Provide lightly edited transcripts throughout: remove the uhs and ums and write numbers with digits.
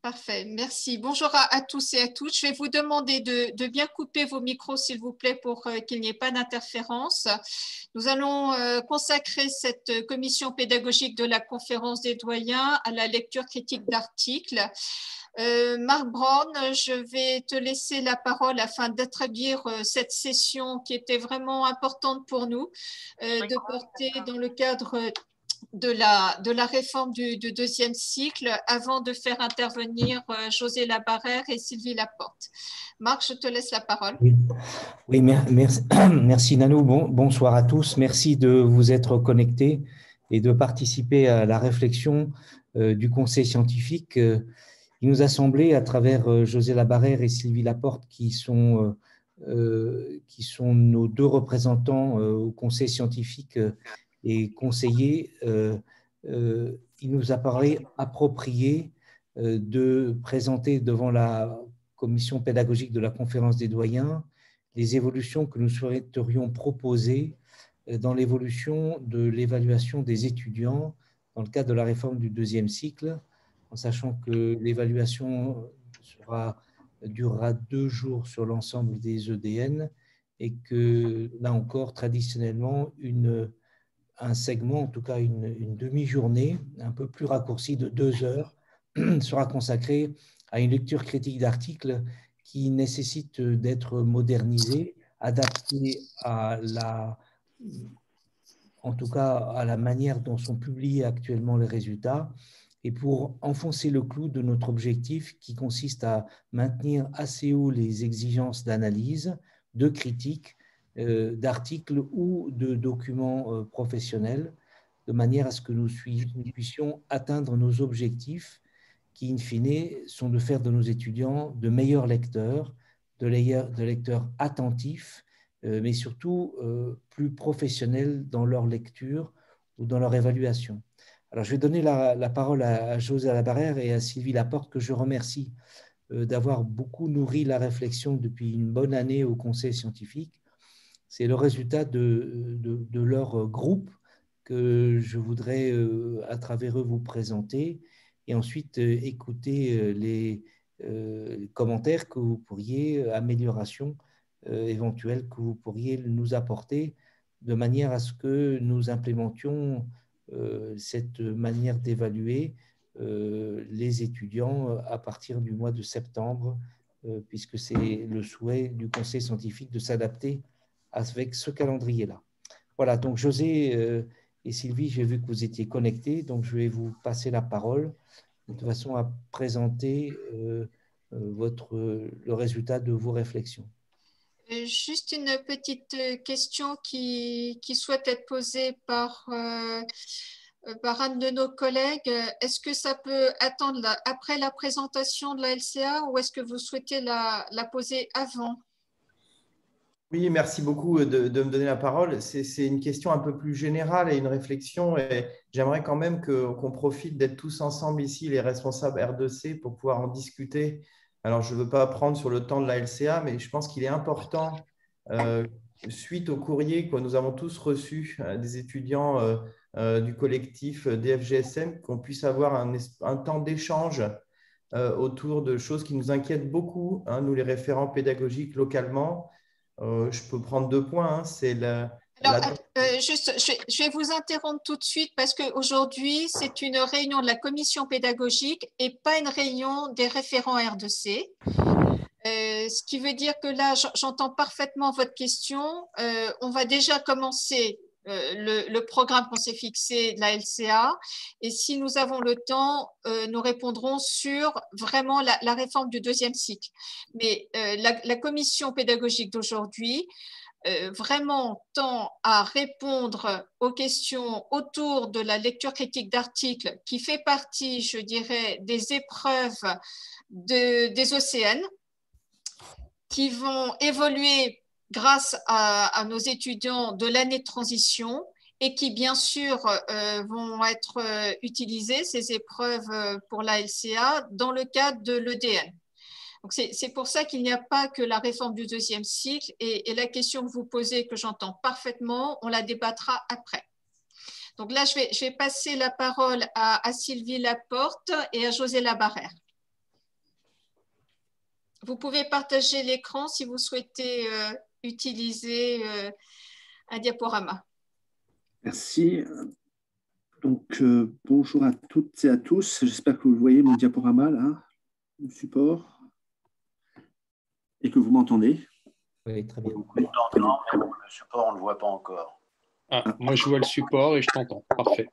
Parfait, merci. Bonjour à tous et à toutes. Je vais vous demander de bien couper vos micros, s'il vous plaît, pour qu'il n'y ait pas d'interférence. Nous allons consacrer cette commission pédagogique de la conférence des doyens à la lecture critique d'articles. Marc Braun, je vais te laisser la parole afin d'introduire cette session qui était vraiment importante pour nous, de porter dans le cadre de la réforme du deuxième cycle, avant de faire intervenir José Labarrère et Sylvie Laporte. Marc, je te laisse la parole. Oui, merci, merci Nanou. Bonsoir à tous. Merci de vous être connectés et de participer à la réflexion du conseil scientifique. Il nous a semblé, à travers José Labarrère et Sylvie Laporte, qui sont nos deux représentants au conseil scientifique et conseillers, il nous a paru approprié de présenter devant la commission pédagogique de la conférence des doyens les évolutions que nous souhaiterions proposer dans l'évolution de l'évaluation des étudiants dans le cadre de la réforme du deuxième cycle, en sachant que l'évaluation durera 2 jours sur l'ensemble des EDN et que, là encore, traditionnellement, un segment, en tout cas une demi-journée, un peu plus raccourcie de 2 heures, sera consacrée à une lecture critique d'articles qui nécessite d'être modernisé, adapté en tout cas à la manière dont sont publiés actuellement les résultats, et pour enfoncer le clou de notre objectif qui consiste à maintenir assez haut les exigences d'analyse, de critique, d'articles ou de documents professionnels, de manière à ce que nous puissions atteindre nos objectifs qui, in fine, sont de faire de nos étudiants de meilleurs lecteurs, de lecteurs attentifs, mais surtout plus professionnels dans leur lecture ou dans leur évaluation. Alors, je vais donner la parole à José Labarrère et à Sylvie Laporte, que je remercie d'avoir beaucoup nourri la réflexion depuis une bonne année au conseil scientifique. C'est le résultat de leur groupe que je voudrais, à travers eux, vous présenter, et ensuite écouter les commentaires que vous pourriez, améliorations éventuelles que vous pourriez nous apporter, de manière à ce que nous implémentions cette manière d'évaluer les étudiants à partir du mois de septembre, puisque c'est le souhait du conseil scientifique de s'adapter avec ce calendrier-là. Voilà, donc José et Sylvie, j'ai vu que vous étiez connectés, donc je vais vous passer la parole de façon à présenter le résultat de vos réflexions. Juste une petite question qui souhaite être posée par un de nos collègues. Est-ce que ça peut attendre après la présentation de la LCA, ou est-ce que vous souhaitez la poser avant? Oui, merci beaucoup de me donner la parole. C'est une question un peu plus générale et une réflexion. Et j'aimerais quand même qu'on profite d'être tous ensemble ici, les responsables R2C, pour pouvoir en discuter. Alors, je ne veux pas prendre sur le temps de la LCA, mais je pense qu'il est important, suite au courrier que nous avons tous reçu des étudiants du collectif DFGSM, qu'on puisse avoir un temps d'échange autour de choses qui nous inquiètent beaucoup, hein, nous les référents pédagogiques localement. Je peux prendre 2 points. Hein. C'est juste, je vais vous interrompre tout de suite parce qu'aujourd'hui, c'est une réunion de la commission pédagogique et pas une réunion des référents R2C. Ce qui veut dire que là, j'entends parfaitement votre question. On va déjà commencer le programme qu'on s'est fixé de la LCA. Et si nous avons le temps, nous répondrons sur vraiment la réforme du deuxième cycle. Mais la commission pédagogique d'aujourd'hui vraiment tend à répondre aux questions autour de la lecture critique d'articles qui fait partie, je dirais, des épreuves des OCN qui vont évoluer grâce à nos étudiants de l'année de transition et qui, bien sûr, vont être utilisées, ces épreuves pour la LCA, dans le cadre de l'EDN. C'est pour ça qu'il n'y a pas que la réforme du deuxième cycle, et la question que vous posez, que j'entends parfaitement, on la débattra après. Donc là, je vais passer la parole à Sylvie Laporte et à José Labarrère. Vous pouvez partager l'écran si vous souhaitez utiliser un diaporama. Merci. Donc, bonjour à toutes et à tous. J'espère que vous voyez mon diaporama, là, le support, et que vous m'entendez. Oui, très bien. On t'entend, mais bon, le support, on ne le voit pas encore. Ah, moi, je vois le support et je t'entends. Parfait.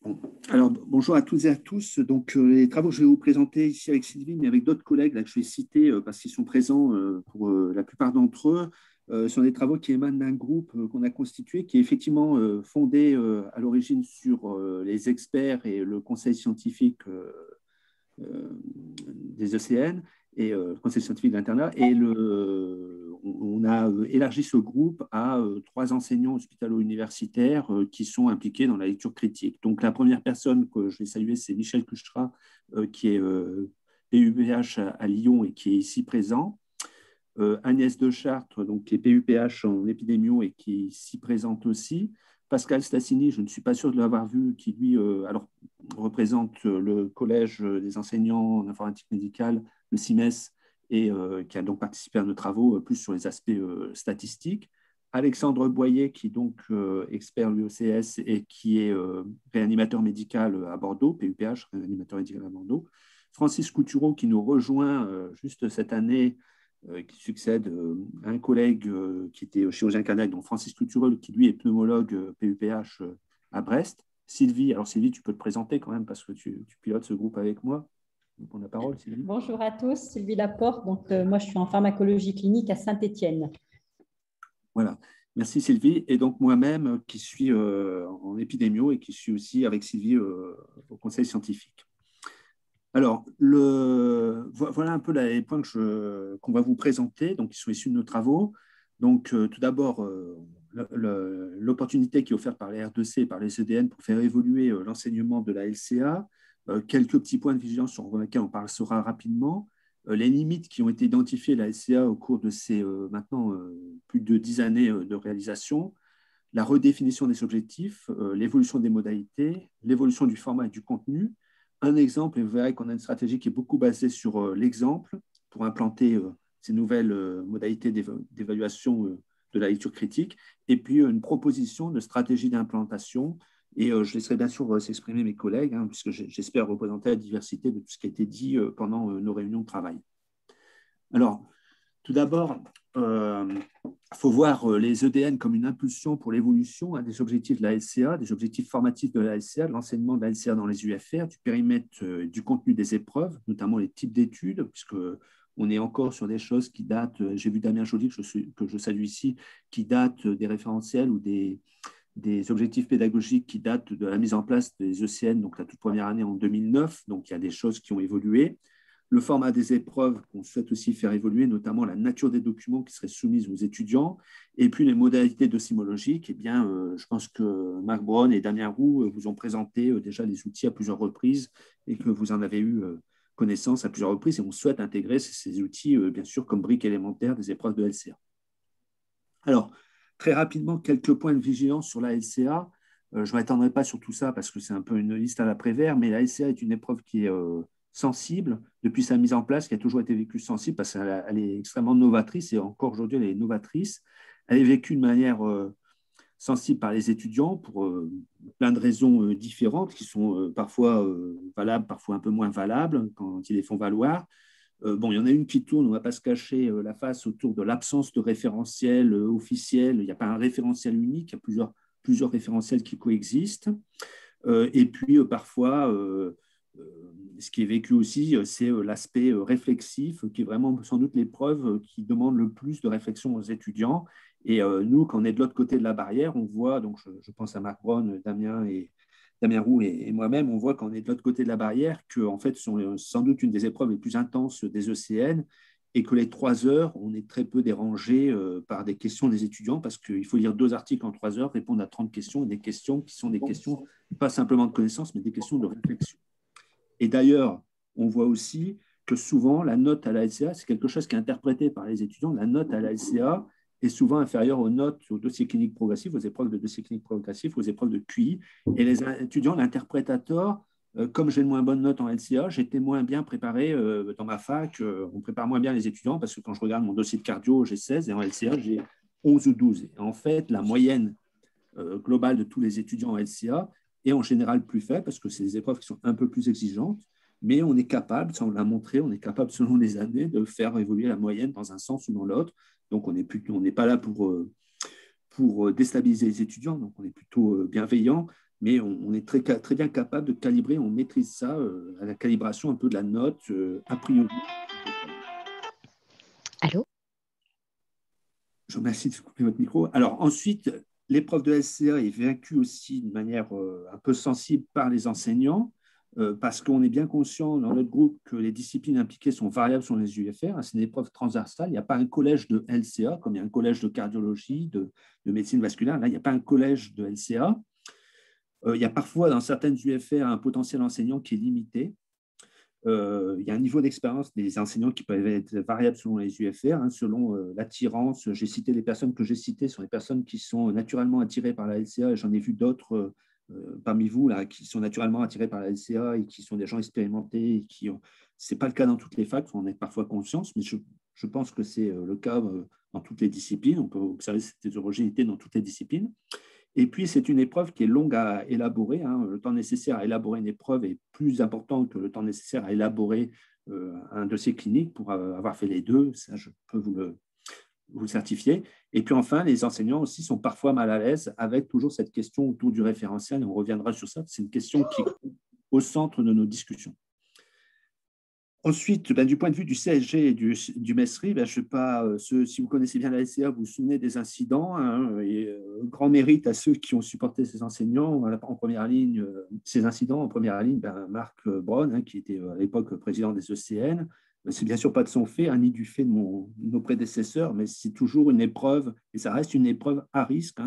Bon. Alors, bonjour à toutes et à tous. Donc, les travaux que je vais vous présenter ici avec Sylvie, mais avec d'autres collègues là, que je vais citer parce qu'ils sont présents pour la plupart d'entre eux, sont des travaux qui émanent d'un groupe qu'on a constitué, qui est effectivement fondé à l'origine sur les experts et le conseil scientifique des ECN et le conseil scientifique de l'internat. Et on a élargi ce groupe à 3 enseignants hospitalo-universitaires qui sont impliqués dans la lecture critique. Donc, la première personne que je vais saluer, c'est Michel Kuchtra, qui est PUPH à Lyon et qui est ici présent. Agnès de Chartres, donc, qui est PUPH en épidémio et qui est ici présente aussi. Pascal Stassini, je ne suis pas sûr de l'avoir vu, qui lui représente le Collège des enseignants en informatique médicale, le CIMES, et qui a donc participé à nos travaux plus sur les aspects statistiques. Alexandre Boyer, qui est donc expert l'UECS et qui est réanimateur médical à Bordeaux, PUPH, réanimateur médical à Bordeaux. Francis Coutureau, qui nous rejoint juste cette année, qui succède à un collègue qui était chirurgien cardiaque, donc Francis Coutureau, qui lui est pneumologue PUPH à Brest. Sylvie, alors Sylvie, tu peux te présenter quand même parce que tu pilotes ce groupe avec moi. Je prends la parole, Sylvie. Bonjour à tous, Sylvie Laporte. Donc, moi, je suis en pharmacologie clinique à Saint-Étienne. Voilà, merci Sylvie. Et donc moi-même qui suis en épidémio et qui suis aussi avec Sylvie au conseil scientifique. Alors, voilà un peu les points qu'on va vous présenter, donc qui sont issus de nos travaux. Donc, tout d'abord, l'opportunité qui est offerte par les R2C et par les EDN pour faire évoluer l'enseignement de la LCA. Quelques petits points de vigilance sur lesquels on parlera rapidement. Les limites qui ont été identifiées à la LCA au cours de ces maintenant plus de 10 années de réalisation. La redéfinition des objectifs, l'évolution des modalités, l'évolution du format et du contenu. Un exemple, et vous verrez qu'on a une stratégie qui est beaucoup basée sur l'exemple pour implanter ces nouvelles modalités d'évaluation de la lecture critique, et puis une proposition de stratégie d'implantation. Et je laisserai bien sûr s'exprimer mes collègues, puisque j'espère représenter la diversité de tout ce qui a été dit pendant nos réunions de travail. Alors, tout d'abord, il faut voir les EDN comme une impulsion pour l'évolution des objectifs de la LCA, des objectifs formatifs de la LCA, de l'enseignement de la LCA dans les UFR, du périmètre du contenu des épreuves, notamment les types d'études, puisqu'on est encore sur des choses qui datent, j'ai vu Damien Joly, que je salue ici, qui datent des référentiels ou des objectifs pédagogiques qui datent de la mise en place des ECN, donc la toute première année en 2009, donc il y a des choses qui ont évolué. Le format des épreuves qu'on souhaite aussi faire évoluer, notamment la nature des documents qui seraient soumis aux étudiants, et puis les modalités docimologiques. Eh bien, je pense que Marc Braun et Damien Roux vous ont présenté déjà les outils à plusieurs reprises et que vous en avez eu connaissance à plusieurs reprises, et on souhaite intégrer ces outils, bien sûr, comme briques élémentaires des épreuves de LCA. Alors, très rapidement, quelques points de vigilance sur la LCA. Je ne m'attendrai pas sur tout ça parce que c'est un peu une liste à l'après-vert, mais la LCA est une épreuve qui est sensible depuis sa mise en place, qui a toujours été vécue sensible parce qu'elle est extrêmement novatrice et encore aujourd'hui elle est novatrice. Elle est vécue de manière sensible par les étudiants pour plein de raisons différentes qui sont parfois valables, parfois un peu moins valables quand ils les font valoir. Bon, il y en a une qui tourne, on ne va pas se cacher la face autour de l'absence de référentiel officiel. Il n'y a pas un référentiel unique, il y a plusieurs référentiels qui coexistent. Et puis parfois, ce qui est vécu aussi, c'est l'aspect réflexif, qui est vraiment sans doute l'épreuve qui demande le plus de réflexion aux étudiants. Et nous, quand on est de l'autre côté de la barrière, on voit, donc je pense à Marc Braun, Damien Roux et moi-même, on voit quand on est de l'autre côté de la barrière que en fait, ce sont sans doute une des épreuves les plus intenses des ECN et que les 3 heures, on est très peu dérangé par des questions des étudiants parce qu'il faut lire 2 articles en 3 heures, répondre à 30 questions, et des questions qui sont des questions pas simplement de connaissances, mais des questions de réflexion. Et d'ailleurs, on voit aussi que souvent, la note à la LCA, c'est quelque chose qui est interprété par les étudiants. La note à la LCA est souvent inférieure aux notes aux dossiers cliniques progressifs, aux épreuves de dossiers cliniques progressifs, aux épreuves de QI. Et les étudiants l'interprètent à tort comme j'ai une moins bonne note en LCA, j'étais moins bien préparé dans ma fac. On prépare moins bien les étudiants parce que quand je regarde mon dossier de cardio, j'ai 16 et en LCA, j'ai 11 ou 12. Et en fait, la moyenne globale de tous les étudiants en LCA est en général plus faible parce que c'est des épreuves qui sont un peu plus exigeantes. Mais on est capable, ça on l'a montré, on est capable selon les années de faire évoluer la moyenne dans un sens ou dans l'autre. Donc on n'est pas là pour déstabiliser les étudiants, donc on est plutôt bienveillant, mais on est très bien capable de calibrer, on maîtrise ça à la calibration un peu de la note a priori. Allô? Je vous remercie de couper votre micro. Alors ensuite, l'épreuve de LCA est vaincue aussi de manière un peu sensible par les enseignants. Parce qu'on est bien conscient dans notre groupe que les disciplines impliquées sont variables sur les UFR. C'est une épreuve transversale. Il n'y a pas un collège de LCA, comme il y a un collège de cardiologie, de médecine vasculaire. Là, il n'y a pas un collège de LCA. Il y a parfois, dans certaines UFR, un potentiel enseignant qui est limité. Il y a un niveau d'expérience des enseignants qui peuvent être variables selon les UFR, selon l'attirance. J'ai cité les personnes que j'ai citées sont les personnes qui sont naturellement attirées par la LCA, et j'en ai vu d'autres parmi vous là, qui sont naturellement attirés par la LCA et qui sont des gens expérimentés. Et qui ce n'est pas le cas dans toutes les facs, il faut en être parfois conscience, mais je pense que c'est le cas dans toutes les disciplines. On peut observer cette hétérogénéité dans toutes les disciplines. Et puis, c'est une épreuve qui est longue à élaborer. Le temps nécessaire à élaborer une épreuve est plus important que le temps nécessaire à élaborer un dossier clinique pour avoir fait les deux. Ça, je peux vous le certifier. Et puis enfin, les enseignants aussi sont parfois mal à l'aise avec toujours cette question autour du référentiel. Et on reviendra sur ça. C'est une question qui est au centre de nos discussions. Ensuite, du point de vue du CSG et du MESRI, je ne sais pas, si vous connaissez bien la LCA, vous vous souvenez des incidents. Et grand mérite à ceux qui ont supporté ces enseignants. En première ligne, ces incidents, en première ligne, Marc Braun, qui était à l'époque président des ECN. C'est bien sûr pas de son fait, ni du fait de nos prédécesseurs, mais c'est toujours une épreuve, et ça reste une épreuve à risque.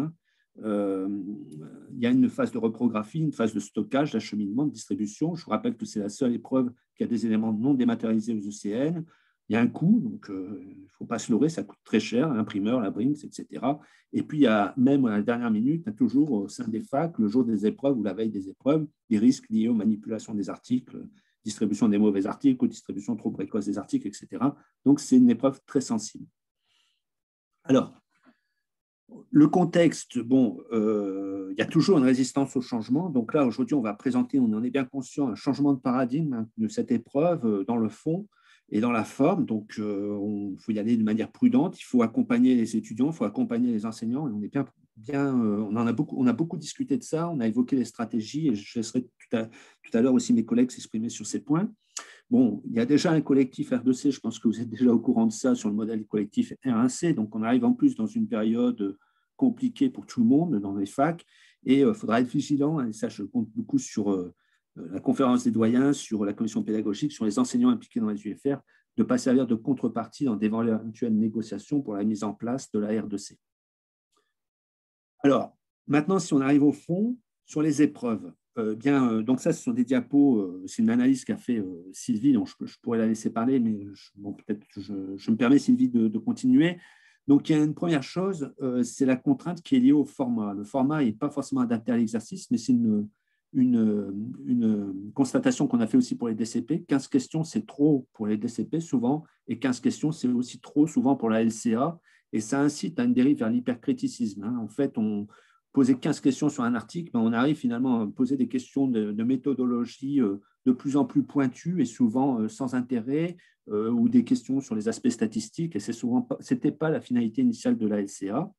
Il y a une phase de reprographie, une phase de stockage, d'acheminement, de distribution. Je vous rappelle que c'est la seule épreuve qui a des éléments non dématérialisés aux ECN. Il y a un coût, donc il ne faut pas se leurrer, ça coûte très cher, l'imprimeur, la Brinks, etc. Et puis, il y a même à la dernière minute, il y a toujours au sein des facs, le jour des épreuves ou la veille des épreuves, des risques liés aux manipulations des articles, distribution des mauvais articles ou distribution trop précoce des articles, etc. Donc, c'est une épreuve très sensible. Alors, le contexte, il y a toujours une résistance au changement. Donc là, aujourd'hui, on va présenter, on en est bien conscient, un changement de paradigme de cette épreuve dans le fond et dans la forme. Donc, il faut y aller de manière prudente. Il faut accompagner les étudiants, il faut accompagner les enseignants. Et on est on a beaucoup discuté de ça. On a évoqué les stratégies et je laisserai tout à l'heure aussi mes collègues s'exprimer sur ces points. Bon, il y a déjà un collectif R2C, je pense que vous êtes déjà au courant de ça, sur le modèle collectif R1C. Donc, on arrive en plus dans une période compliquée pour tout le monde dans les facs. Et il faudra être vigilant, et ça, je compte beaucoup sur la conférence des doyens, sur la commission pédagogique, sur les enseignants impliqués dans les UFR, de ne pas servir de contrepartie dans d'éventuelles négociations pour la mise en place de la R2C. Alors, maintenant, si on arrive au fond, sur les épreuves. Donc ça, ce sont des diapos, c'est une analyse qu'a fait Sylvie, donc je pourrais la laisser parler, mais peut-être je me permets, Sylvie, de continuer. Donc, il y a une première chose, c'est la contrainte qui est liée au format. Le format n'est pas forcément adapté à l'exercice, mais c'est une constatation qu'on a fait aussi pour les DCP. 15 questions, c'est trop pour les DCP souvent, et 15 questions, c'est aussi trop souvent pour la LCA, et ça incite à une dérive vers l'hypercriticisme. En fait, on poser 15 questions sur un article, on arrive finalement à poser des questions de méthodologie de plus en plus pointues et souvent sans intérêt, ou des questions sur les aspects statistiques, et ce n'était pas la finalité initiale de la LCA.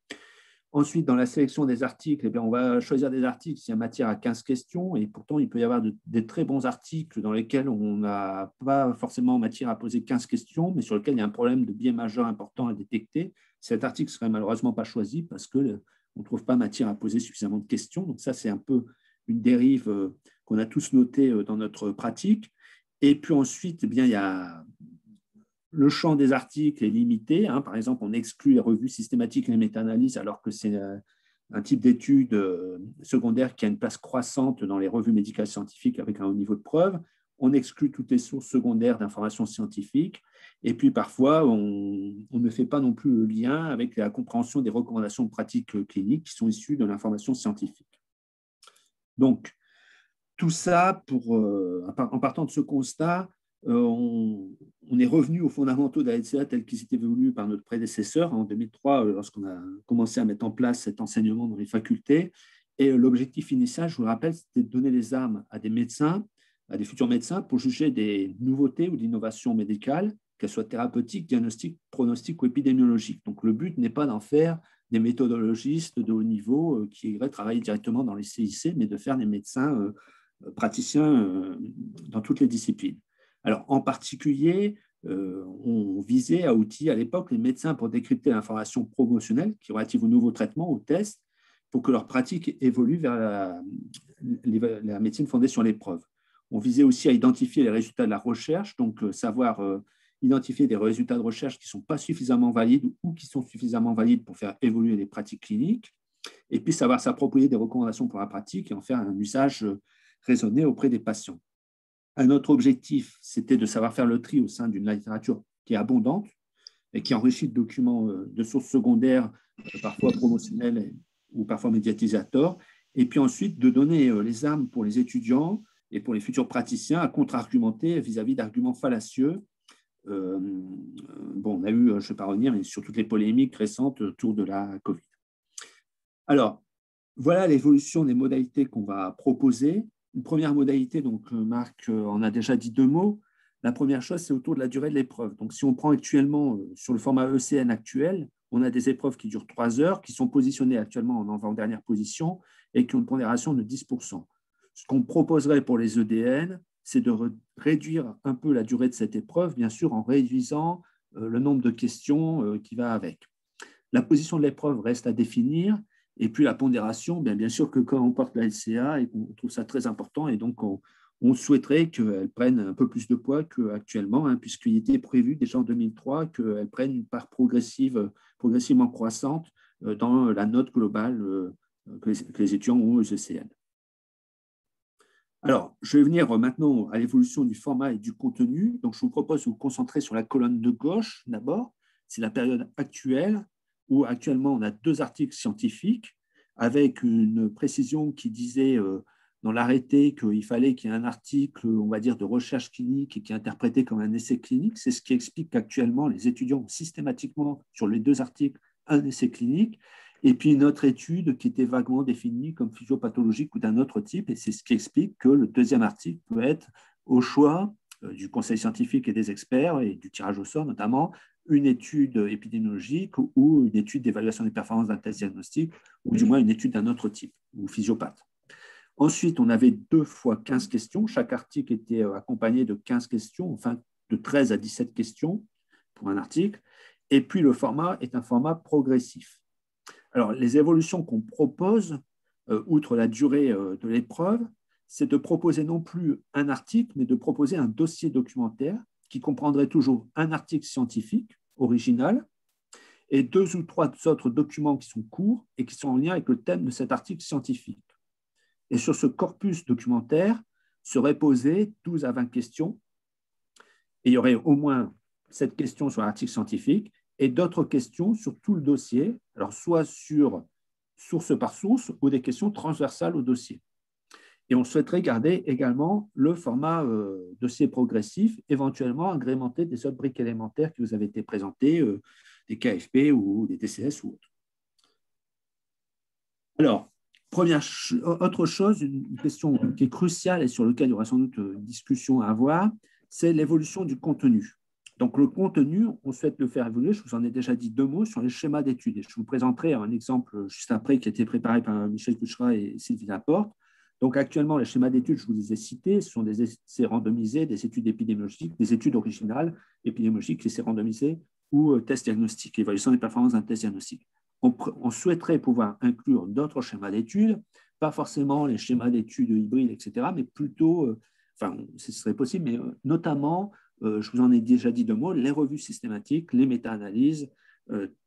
Ensuite, dans la sélection des articles, on va choisir des articles s'il y a matière à 15 questions, et pourtant, il peut y avoir des très bons articles dans lesquels on n'a pas forcément matière à poser 15 questions, mais sur lesquels il y a un problème de biais majeur important à détecter. Cet article ne serait malheureusement pas choisi parce qu'on ne trouve pas matière à poser suffisamment de questions. Donc ça, c'est un peu une dérive qu'on a tous notée dans notre pratique. Et puis ensuite, il y a le champ des articles est limité. Par exemple, on exclut les revues systématiques et les méta-analyses alors que c'est un type d'étude secondaire qui a une place croissante dans les revues médicales scientifiques avec un haut niveau de preuve. On exclut toutes les sources secondaires d'informations scientifiques. Et puis, parfois, on ne fait pas non plus le lien avec la compréhension des recommandations de pratiques cliniques qui sont issues de l'information scientifique. Donc, tout ça, en partant de ce constat, on est revenu aux fondamentaux de la LCA tels qu'ils étaient voulus par notre prédécesseur en 2003, lorsqu'on a commencé à mettre en place cet enseignement dans les facultés. Et l'objectif initial, je vous le rappelle, c'était de donner les armes à des médecins, à des futurs médecins, pour juger des nouveautés ou d'innovations médicales, qu'elles soient thérapeutiques, diagnostiques, pronostiques ou épidémiologiques. Donc, le but n'est pas d'en faire des méthodologistes de haut niveau qui iraient travailler directement dans les CIC, mais de faire des médecins praticiens dans toutes les disciplines. Alors, en particulier, on visait à outiller à l'époque les médecins pour décrypter l'information promotionnelle qui est relative aux nouveaux traitements, aux tests, pour que leur pratique évolue vers la médecine fondée sur l'épreuve. On visait aussi à identifier les résultats de la recherche, donc savoir identifier des résultats de recherche qui ne sont pas suffisamment valides ou qui sont suffisamment valides pour faire évoluer les pratiques cliniques, et puis savoir s'approprier des recommandations pour la pratique et en faire un usage raisonné auprès des patients. Un autre objectif, c'était de savoir faire le tri au sein d'une littérature qui est abondante et qui enrichit de documents de sources secondaires, parfois promotionnels ou parfois médiatisateurs, et puis ensuite de donner les armes pour les étudiants et pour les futurs praticiens à contre-argumenter vis-à-vis d'arguments fallacieux. On a eu, je ne vais pas revenir, mais sur toutes les polémiques récentes autour de la Covid. Alors, voilà l'évolution des modalités qu'on va proposer. Une première modalité, donc Marc en a déjà dit 2 mots. La première chose, c'est autour de la durée de l'épreuve. Donc, si on prend actuellement, sur le format ECN actuel, on a des épreuves qui durent 3 heures, qui sont positionnées actuellement en avant-dernière position et qui ont une pondération de 10%. Ce qu'on proposerait pour les EDN, c'est de réduire un peu la durée de cette épreuve, bien sûr, en réduisant le nombre de questions qui va avec. La position de l'épreuve reste à définir, et puis la pondération, bien sûr que quand on porte la LCA, et on trouve ça très important, et donc on souhaiterait qu'elle prenne un peu plus de poids qu'actuellement, puisqu'il était prévu déjà en 2003 qu'elle prenne une part progressivement croissante dans la note globale que les étudiants ont aux ECN. Alors, je vais venir maintenant à l'évolution du format et du contenu. Donc, je vous propose de vous concentrer sur la colonne de gauche d'abord. C'est la période actuelle, où actuellement on a 2 articles scientifiques avec une précision qui disait dans l'arrêté qu'il fallait qu'il y ait un article, on va dire, de recherche clinique et qui est interprété comme un essai clinique. C'est ce qui explique qu'actuellement, les étudiants ont systématiquement, sur les 2 articles, un essai clinique. Et puis une autre étude qui était vaguement définie comme physiopathologique ou d'un autre type, et c'est ce qui explique que le 2e article peut être au choix du conseil scientifique et des experts, et du tirage au sort notamment, une étude épidémiologique ou une étude d'évaluation des performances d'un test diagnostique, ou du moins une étude d'un autre type, ou physiopathe. Ensuite, on avait 2 fois 15 questions. Chaque article était accompagné de 15 questions, enfin de 13 à 17 questions pour un article. Et puis le format est un format progressif. Alors, les évolutions qu'on propose, outre la durée de l'épreuve, c'est de proposer non plus un article, mais de proposer un dossier documentaire qui comprendrait toujours un article scientifique original et 2 ou 3 autres documents qui sont courts et qui sont en lien avec le thème de cet article scientifique. Et sur ce corpus documentaire seraient posées 12 à 20 questions, et il y aurait au moins 7 questions sur l'article scientifique et d'autres questions sur tout le dossier, alors soit sur source par source ou des questions transversales au dossier. Et on souhaiterait garder également le format dossier progressif, éventuellement agrémenté des autres briques élémentaires qui vous avaient été présentées, des KFP ou des TCS ou autres. Alors, autre chose, une question qui est cruciale et sur laquelle il y aura sans doute une discussion à avoir, c'est l'évolution du contenu. Donc, le contenu, on souhaite le faire évoluer. Je vous en ai déjà dit 2 mots sur les schémas d'études. Et je vous présenterai un exemple juste après qui a été préparé par Michel Bouchra et Sylvie Laporte. Donc, actuellement, les schémas d'études, je vous les ai cités, ce sont des essais randomisés, des études épidémiologiques, des études originales épidémiologiques, essais randomisés ou tests diagnostiques, évaluation des performances d'un test diagnostique. On souhaiterait pouvoir inclure d'autres schémas d'études, pas forcément les schémas d'études hybrides, etc., mais plutôt, ce serait possible, mais notamment, je vous en ai déjà dit 2 mots, les revues systématiques, les méta-analyses,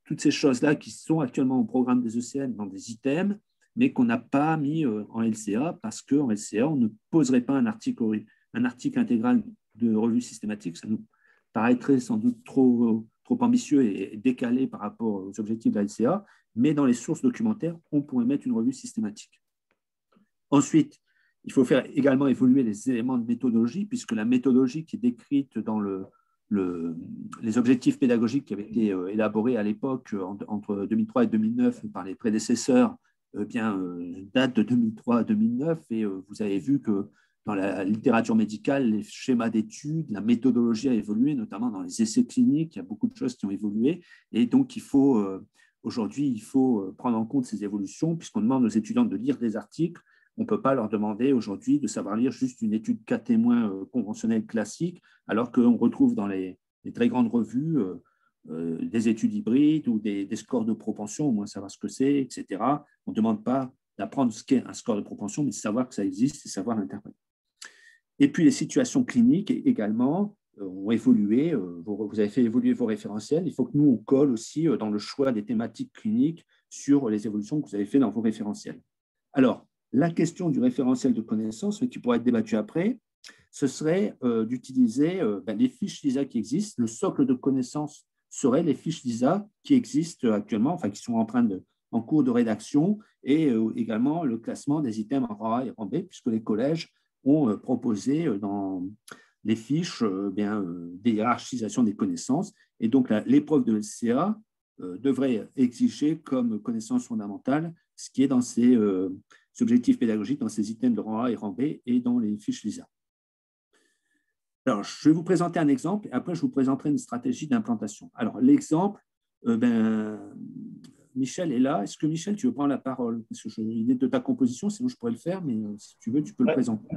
toutes ces choses-là qui sont actuellement au programme des ECN dans des items, mais qu'on n'a pas mis en LCA parce qu'en LCA, on ne poserait pas un article intégral de revue systématique. Ça nous paraîtrait sans doute trop ambitieux et décalé par rapport aux objectifs de la LCA, mais dans les sources documentaires, on pourrait mettre une revue systématique. Ensuite, Il faut faire également évoluer les éléments de méthodologie, puisque la méthodologie qui est décrite dans les objectifs pédagogiques qui avaient été élaborés à l'époque entre 2003 et 2009 par les prédécesseurs date de 2003 à 2009. Et vous avez vu que dans la littérature médicale, les schémas d'études, la méthodologie a évolué, notamment dans les essais cliniques. Il y a beaucoup de choses qui ont évolué. Et donc, aujourd'hui, il faut prendre en compte ces évolutions, puisqu'on demande aux étudiants de lire des articles. On ne peut pas leur demander aujourd'hui de savoir lire juste une étude cas témoin conventionnelle classique, alors qu'on retrouve dans les très grandes revues des études hybrides ou des scores de propension, au moins savoir ce que c'est, etc. On ne demande pas d'apprendre ce qu'est un score de propension, mais de savoir que ça existe et savoir l'interpréter. Et puis, les situations cliniques également ont évolué. Vous avez fait évoluer vos référentiels. Il faut que nous, on colle aussi dans le choix des thématiques cliniques sur les évolutions que vous avez faites dans vos référentiels. Alors, la question du référentiel de connaissances, qui pourrait être débattue après, ce serait d'utiliser les fiches LISA qui existent. Le socle de connaissances serait les fiches LISA qui existent actuellement, enfin qui sont en cours de rédaction, et également le classement des items en rang A et rang B, puisque les collèges ont proposé dans les fiches des hiérarchisations des connaissances. Et donc, l'épreuve de LCA devrait exiger comme connaissance fondamentale ce qui est dans ces objectifs pédagogiques, dans ces items de rang A et rang B et dans les fiches LISA. Alors, je vais vous présenter un exemple et après, je vous présenterai une stratégie d'implantation. Alors, l'exemple, Michel est là. Est-ce que Michel, tu veux prendre la parole? Parce que il est de ta composition, sinon je pourrais le faire, mais si tu veux, tu peux le présenter.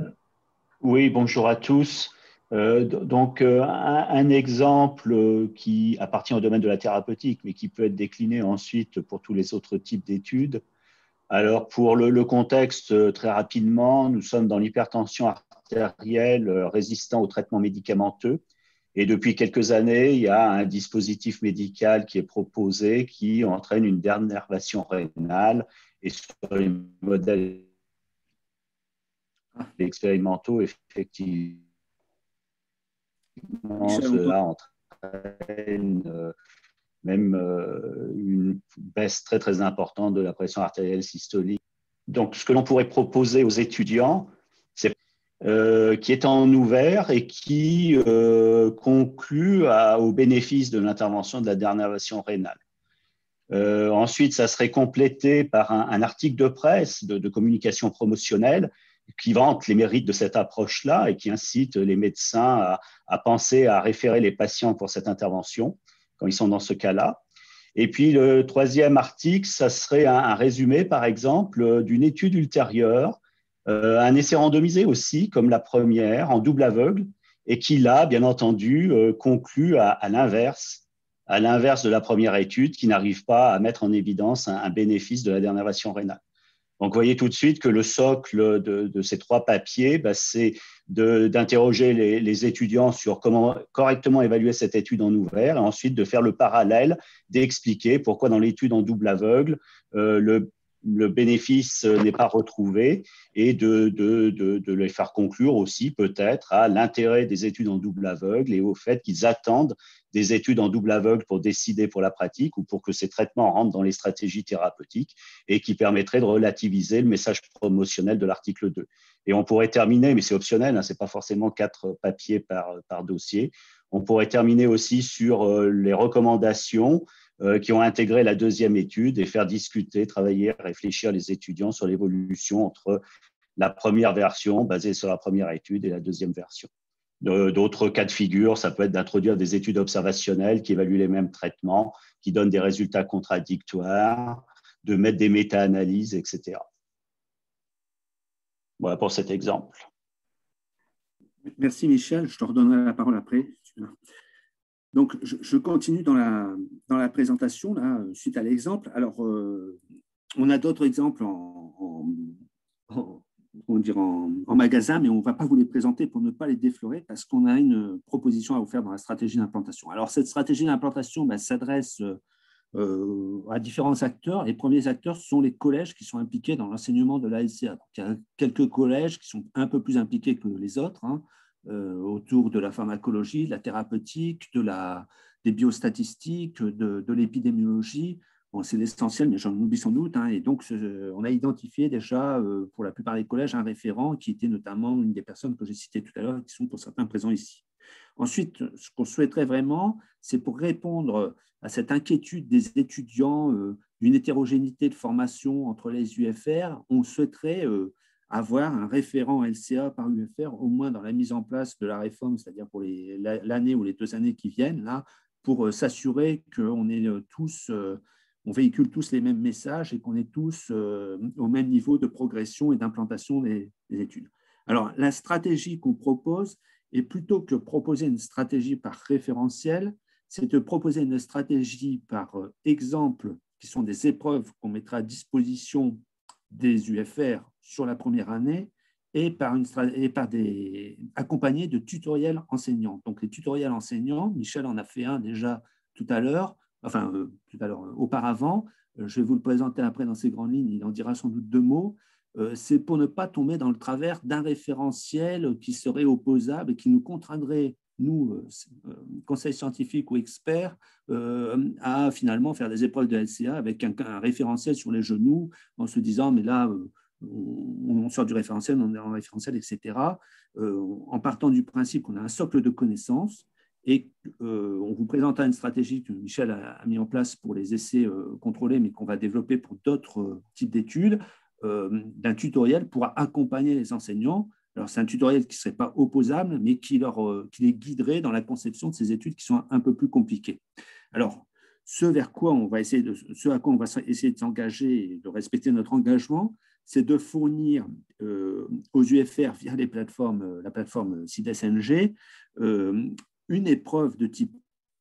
Oui, bonjour à tous. Un exemple qui appartient au domaine de la thérapeutique, mais qui peut être décliné ensuite pour tous les autres types d'études. Alors, pour le contexte, très rapidement, nous sommes dans l'hypertension artérielle résistant aux traitements médicamenteux. Et depuis quelques années, il y a un dispositif médical qui est proposé qui entraîne une dénervation rénale. Et sur les modèles expérimentaux, effectivement, cela entraîne même une baisse très, très importante de la pression artérielle systolique. Donc, ce que l'on pourrait proposer aux étudiants, c'est qui est en ouvert et qui conclut au bénéfice de l'intervention de la dénervation rénale. Ensuite, ça serait complété par un article de presse de communication promotionnelle qui vante les mérites de cette approche-là et qui incite les médecins à penser à référer les patients pour cette intervention quand ils sont dans ce cas-là. Et puis, le troisième article, ça serait un résumé, par exemple, d'une étude ultérieure, un essai randomisé aussi, comme la première, en double aveugle, et qui, là, bien entendu, conclut à l'inverse de la première étude, qui n'arrive pas à mettre en évidence un bénéfice de la dénervation rénale. Donc, vous voyez tout de suite que le socle de ces trois papiers, c'est d'interroger les étudiants sur comment correctement évaluer cette étude en ouvert et ensuite de faire le parallèle, d'expliquer pourquoi dans l'étude en double aveugle, le bénéfice n'est pas retrouvé et de les faire conclure aussi peut-être à l'intérêt des études en double aveugle et au fait qu'ils attendent des études en double aveugle pour décider pour la pratique ou pour que ces traitements rentrent dans les stratégies thérapeutiques et qui permettraient de relativiser le message promotionnel de l'article 2. Et on pourrait terminer, mais c'est optionnel, ce n'est pas forcément 4 papiers par dossier, on pourrait terminer aussi sur les recommandations qui ont intégré la deuxième étude et faire discuter, travailler, réfléchir les étudiants sur l'évolution entre la première version basée sur la première étude et la deuxième version. D'autres cas de figure, ça peut être d'introduire des études observationnelles qui évaluent les mêmes traitements, qui donnent des résultats contradictoires, de mettre des méta-analyses, etc. Voilà pour cet exemple. Merci Michel, je te redonnerai la parole après. Donc, je continue dans la présentation, là, suite à l'exemple. Alors, on a d'autres exemples en magasin, mais on ne va pas vous les présenter pour ne pas les déflorer parce qu'on a une proposition à vous faire dans la stratégie d'implantation. Alors, cette stratégie d'implantation s'adresse à différents acteurs. Les premiers acteurs sont les collèges qui sont impliqués dans l'enseignement de la LCA. Donc, il y a quelques collèges qui sont un peu plus impliqués que les autres, autour de la pharmacologie, de la thérapeutique, des biostatistiques, de l'épidémiologie. Bon, c'est l'essentiel, mais j'en oublie sans doute. Et donc, on a identifié déjà, pour la plupart des collèges, un référent qui était notamment une des personnes que j'ai citées tout à l'heure, qui sont pour certains présents ici. Ensuite, ce qu'on souhaiterait vraiment, c'est pour répondre à cette inquiétude des étudiants d'une hétérogénéité de formation entre les UFR, on souhaiterait avoir un référent LCA par UFR, au moins dans la mise en place de la réforme, c'est-à-dire pour l'année ou les 2 années qui viennent, là, pour s'assurer qu'on est tous, on véhicule tous les mêmes messages et qu'on est tous au même niveau de progression et d'implantation des études. Alors, la stratégie qu'on propose, et plutôt que proposer une stratégie par référentiel, c'est de proposer une stratégie par exemple, qui sont des épreuves qu'on mettra à disposition des UFR sur la première année, et accompagné de tutoriels enseignants. Donc, les tutoriels enseignants, Michel en a fait un déjà tout à l'heure, auparavant. Je vais vous le présenter après dans ses grandes lignes, il en dira sans doute 2 mots. C'est pour ne pas tomber dans le travers d'un référentiel qui serait opposable et qui nous contraindrait, nous, conseils scientifiques ou experts, à finalement faire des épreuves de LCA avec un référentiel sur les genoux en se disant, mais là, on sort du référentiel, on est en référentiel, etc. En partant du principe qu'on a un socle de connaissances et on vous présentera une stratégie que Michel a mis en place pour les essais contrôlés, mais qu'on va développer pour d'autres types d'études, d'un tutoriel pour accompagner les enseignants. Alors, c'est un tutoriel qui ne serait pas opposable, mais qui les guiderait dans la conception de ces études qui sont un peu plus compliquées. Alors, ce à quoi on va essayer de s'engager et de respecter notre engagement, c'est de fournir aux UFR, via la plateforme CIDES-NG, une épreuve de type,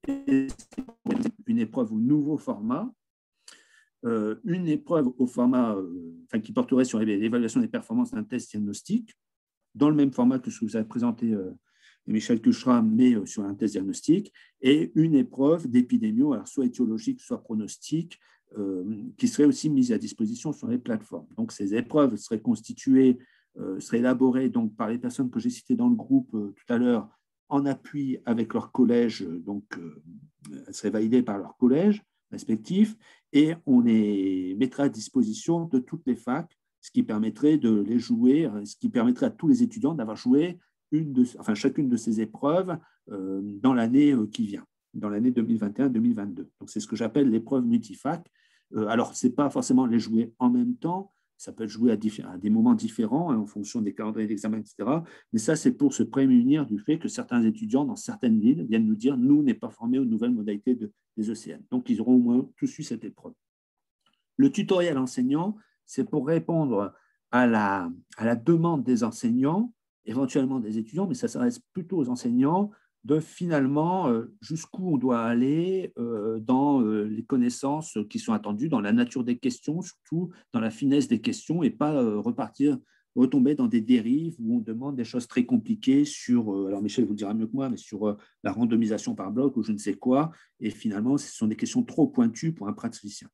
une épreuve au nouveau format, une épreuve au format qui porterait sur l'évaluation des performances d'un test diagnostique, dans le même format que ce que vous avez présenté Michel Kuchra, mais sur un test diagnostique, et une épreuve d'épidémio, alors soit étiologique, soit pronostique, qui serait aussi mise à disposition sur les plateformes. Donc, ces épreuves seraient constituées, seraient élaborées donc, par les personnes que j'ai citées dans le groupe tout à l'heure, en appui avec leur collège, donc elles seraient validées par leur collège respectif, et on les mettra à disposition de toutes les facs, ce qui permettrait de les jouer, ce qui permettrait à tous les étudiants d'avoir joué chacune de ces épreuves dans l'année qui vient, dans l'année 2021-2022. Donc, c'est ce que j'appelle l'épreuve multifac. Alors, ce n'est pas forcément les jouer en même temps, ça peut être joué à des moments différents en fonction des calendriers d'examen, etc. Mais ça, c'est pour se prémunir du fait que certains étudiants dans certaines villes viennent nous dire « nous, on n'est pas formés aux nouvelles modalités des ECN ». Donc, ils auront au moins tous eu cette épreuve. Le tutoriel enseignant, c'est pour répondre à la demande des enseignants, éventuellement des étudiants, mais ça s'adresse plutôt aux enseignants, de finalement jusqu'où on doit aller dans les connaissances qui sont attendues, dans la nature des questions, surtout dans la finesse des questions, et pas retomber dans des dérives où on demande des choses très compliquées sur, alors Michel vous le dira mieux que moi, mais sur la randomisation par bloc ou je ne sais quoi, et finalement, ce sont des questions trop pointues pour un praticien.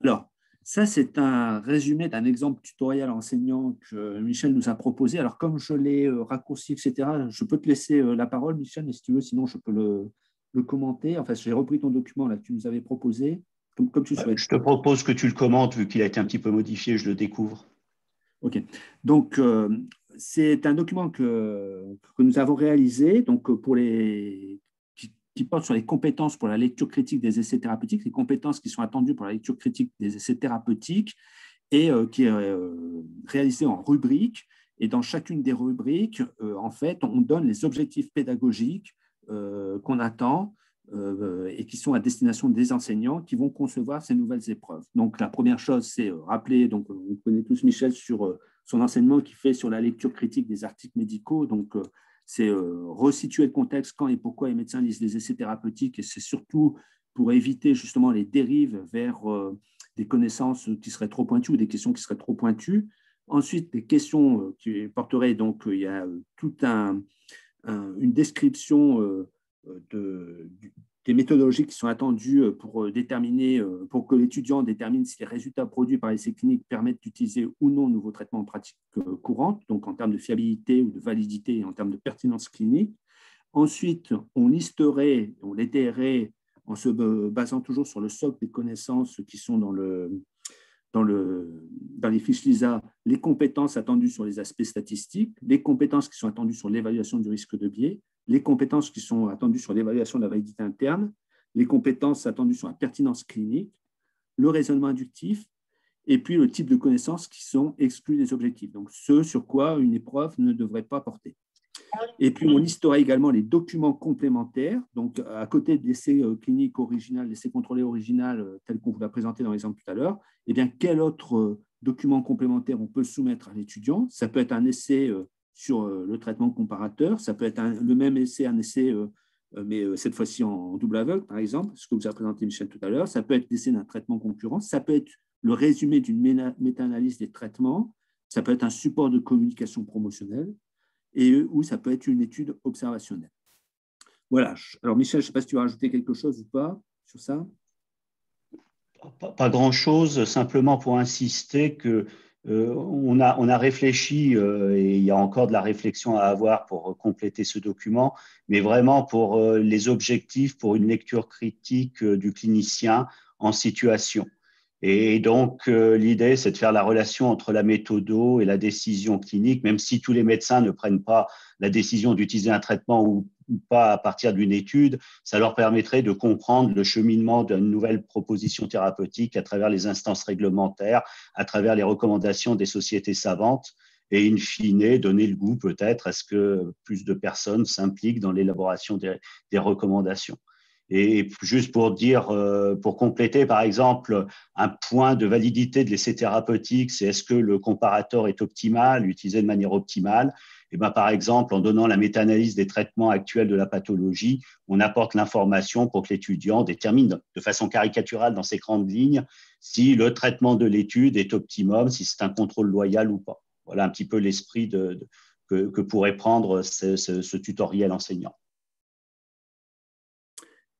Alors, ça, c'est un résumé d'un exemple tutoriel enseignant que Michel nous a proposé. Alors, comme je l'ai raccourci, etc., je peux te laisser la parole, Michel, mais si tu veux, sinon, je peux le commenter. Enfin, j'ai repris ton document là, que tu nous avais proposé, comme tu souhaites. Je te propose que tu le commentes, vu qu'il a été un petit peu modifié, je le découvre. OK. Donc, c'est un document que nous avons réalisé donc, pour qui porte sur les compétences pour la lecture critique des essais thérapeutiques, les compétences qui sont attendues pour la lecture critique des essais thérapeutiques, et qui est réalisé en rubriques. Et dans chacune des rubriques, en fait, on donne les objectifs pédagogiques qu'on attend et qui sont à destination des enseignants qui vont concevoir ces nouvelles épreuves. Donc, la première chose, c'est rappeler, donc, on connaît tous Michel sur son enseignement qu'il fait sur la lecture critique des articles médicaux. Donc, c'est resituer le contexte, quand et pourquoi les médecins lisent des essais thérapeutiques, et c'est surtout pour éviter justement les dérives vers des connaissances qui seraient trop pointues ou des questions qui seraient trop pointues. Ensuite, des questions qui porteraient, donc il y a toute une description des méthodologies qui sont attendues pour que l'étudiant détermine si les résultats produits par l'essai clinique permettent d'utiliser ou non de nouveaux traitements en pratique courante, donc en termes de fiabilité ou de validité et en termes de pertinence clinique. Ensuite, on listerait, on détaillerait en se basant toujours sur le socle des connaissances qui sont dans les fiches LISA, les compétences attendues sur les aspects statistiques, les compétences qui sont attendues sur l'évaluation du risque de biais, les compétences qui sont attendues sur l'évaluation de la validité interne, les compétences attendues sur la pertinence clinique, le raisonnement inductif, et puis le type de connaissances qui sont exclues des objectifs. Donc, ce sur quoi une épreuve ne devrait pas porter. Et puis, on listera également les documents complémentaires. Donc, à côté de l'essai clinique original, l'essai contrôlé original, tel qu'on vous l'a présenté dans l'exemple tout à l'heure, eh bien, quel autre document complémentaire on peut soumettre à l'étudiant? Ça peut être un essai sur le traitement comparateur, ça peut être le même essai, un essai, mais cette fois-ci en double aveugle, par exemple, ce que vous a présenté Michel tout à l'heure. Ça peut être l'essai d'un traitement concurrent, ça peut être le résumé d'une méta-analyse des traitements, ça peut être un support de communication promotionnelle, ou ça peut être une étude observationnelle. Voilà. Alors, Michel, je ne sais pas si tu veux rajouter quelque chose ou pas sur ça. Pas grand-chose, simplement pour insister que on a réfléchi, et il y a encore de la réflexion à avoir pour compléter ce document, mais vraiment pour les objectifs, pour une lecture critique du clinicien en situation. Et donc, l'idée, c'est de faire la relation entre la méthodo et la décision clinique, même si tous les médecins ne prennent pas la décision d'utiliser un traitement ou pas à partir d'une étude, ça leur permettrait de comprendre le cheminement d'une nouvelle proposition thérapeutique à travers les instances réglementaires, à travers les recommandations des sociétés savantes, et in fine, donner le goût peut-être à ce que plus de personnes s'impliquent dans l'élaboration des recommandations. Et juste pour dire, pour compléter, par exemple, un point de validité de l'essai thérapeutique, c'est est-ce que le comparateur est optimal, utilisé de manière optimale? Et bien, par exemple, en donnant la méta-analyse des traitements actuels de la pathologie, on apporte l'information pour que l'étudiant détermine de façon caricaturale dans ses grandes lignes si le traitement de l'étude est optimum, si c'est un contrôle loyal ou pas. Voilà un petit peu l'esprit que pourrait prendre ce tutoriel enseignant.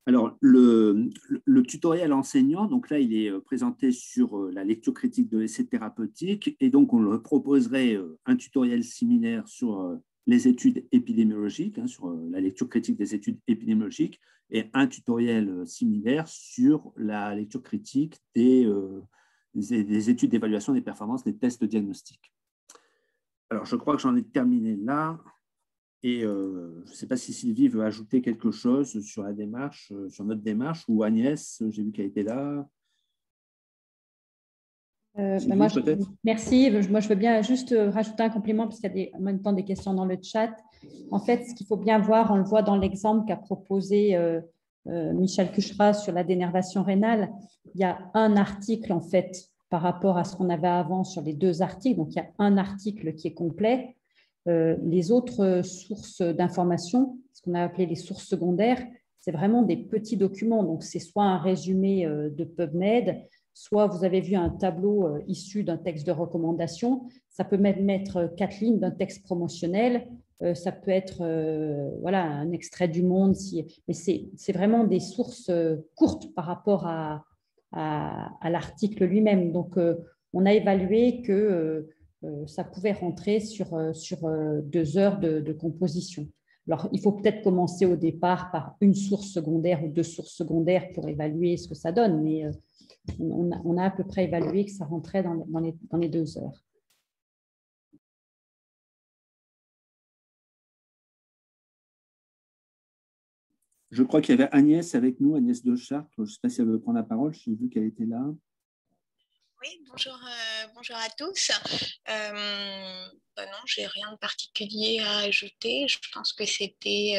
Alors, le tutoriel enseignant, donc là, il est présenté sur la lecture critique de l'essai thérapeutique, et donc on le proposerait un tutoriel similaire sur les études épidémiologiques, sur la lecture critique des études épidémiologiques, et un tutoriel similaire sur la lecture critique des études d'évaluation des performances des tests diagnostiques. Alors, je crois que j'en ai terminé là. Et je ne sais pas si Sylvie veut ajouter quelque chose sur la démarche, sur notre démarche, ou Agnès, j'ai vu qu'elle était là. Sylvie, merci. Moi, je veux bien juste rajouter un complément parce qu'il y a en même temps des questions dans le chat. En fait, ce qu'il faut bien voir, on le voit dans l'exemple qu'a proposé Michel Cuchera sur la dénervation rénale. Il y a un article, en fait, par rapport à ce qu'on avait avant sur les deux articles. Donc, il y a un article qui est complet. Les autres sources d'information, ce qu'on a appelé les sources secondaires, c'est vraiment des petits documents. Donc, c'est soit un résumé de PubMed, soit vous avez vu un tableau issu d'un texte de recommandation. Ça peut même mettre 4 lignes d'un texte promotionnel. Ça peut être voilà, un extrait du Monde. Mais c'est vraiment des sources courtes par rapport à l'article lui-même. Donc, on a évalué que ça pouvait rentrer sur 2 heures de composition. Alors, il faut peut-être commencer au départ par une source secondaire ou 2 sources secondaires pour évaluer ce que ça donne, mais on a à peu près évalué que ça rentrait dans les 2 heures. Je crois qu'il y avait Agnès avec nous, Agnès de Chartres. Je ne sais pas si elle veut prendre la parole, j'ai vu qu'elle était là. Oui, bonjour à tous. Non, j'ai rien de particulier à ajouter. Je pense que c'était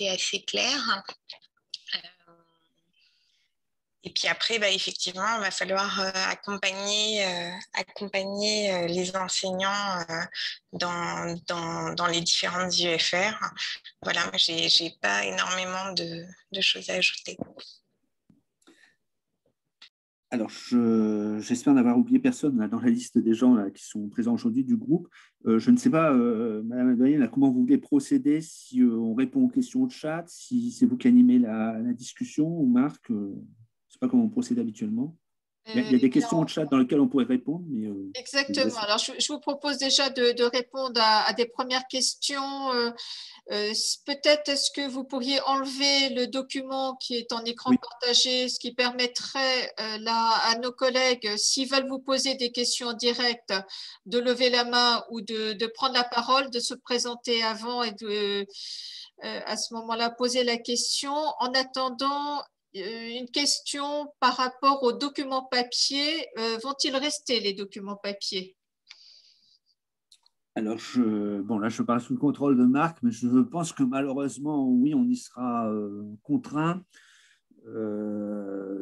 assez clair. Et puis après, effectivement, il va falloir accompagner les enseignants dans les différentes UFR. Voilà, moi, je n'ai pas énormément de choses à ajouter. Alors, j'espère n'avoir oublié personne là, dans la liste des gens là, qui sont présents aujourd'hui du groupe. Je ne sais pas, Madame la doyenne, comment vous voulez procéder, si on répond aux questions de chat, si c'est vous qui animez la discussion, ou Marc, je ne sais pas comment on procède habituellement. Il y a des questions de chat dans lesquelles on pourrait répondre. Mais, exactement. Alors, je vous propose déjà de répondre à des premières questions. Peut-être est-ce que vous pourriez enlever le document qui est en écran partagé, ce qui permettrait à nos collègues, s'ils veulent vous poser des questions directes, de lever la main ou de prendre la parole, de se présenter avant et à ce moment-là poser la question. En attendant, une question par rapport aux documents papier. Vont-ils rester les documents papier? Alors, là, je parle sous le contrôle de Marc, mais je pense que malheureusement, oui, on y sera contraint.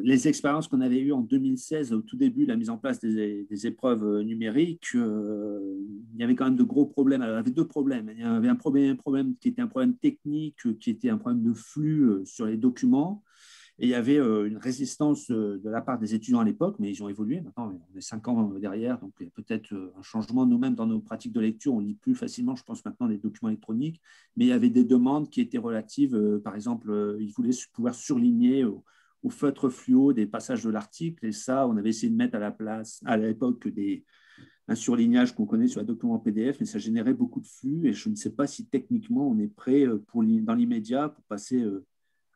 Les expériences qu'on avait eues en 2016, au tout début, la mise en place des épreuves numériques, il y avait quand même de gros problèmes. Alors, il y avait deux problèmes. Il y avait un problème qui était un problème technique, qui était un problème de flux sur les documents. Et il y avait une résistance de la part des étudiants à l'époque, mais ils ont évolué. Maintenant, on est 5 ans derrière, donc il y a peut-être un changement nous-mêmes dans nos pratiques de lecture. On lit plus facilement, je pense, maintenant des documents électroniques, mais il y avait des demandes qui étaient relatives. Par exemple, ils voulaient pouvoir surligner au feutre fluo des passages de l'article, et ça, on avait essayé de mettre à la place, à l'époque, un surlignage qu'on connaît sur un document PDF, mais ça générait beaucoup de flux, et je ne sais pas si techniquement on est prêt dans l'immédiat pour passer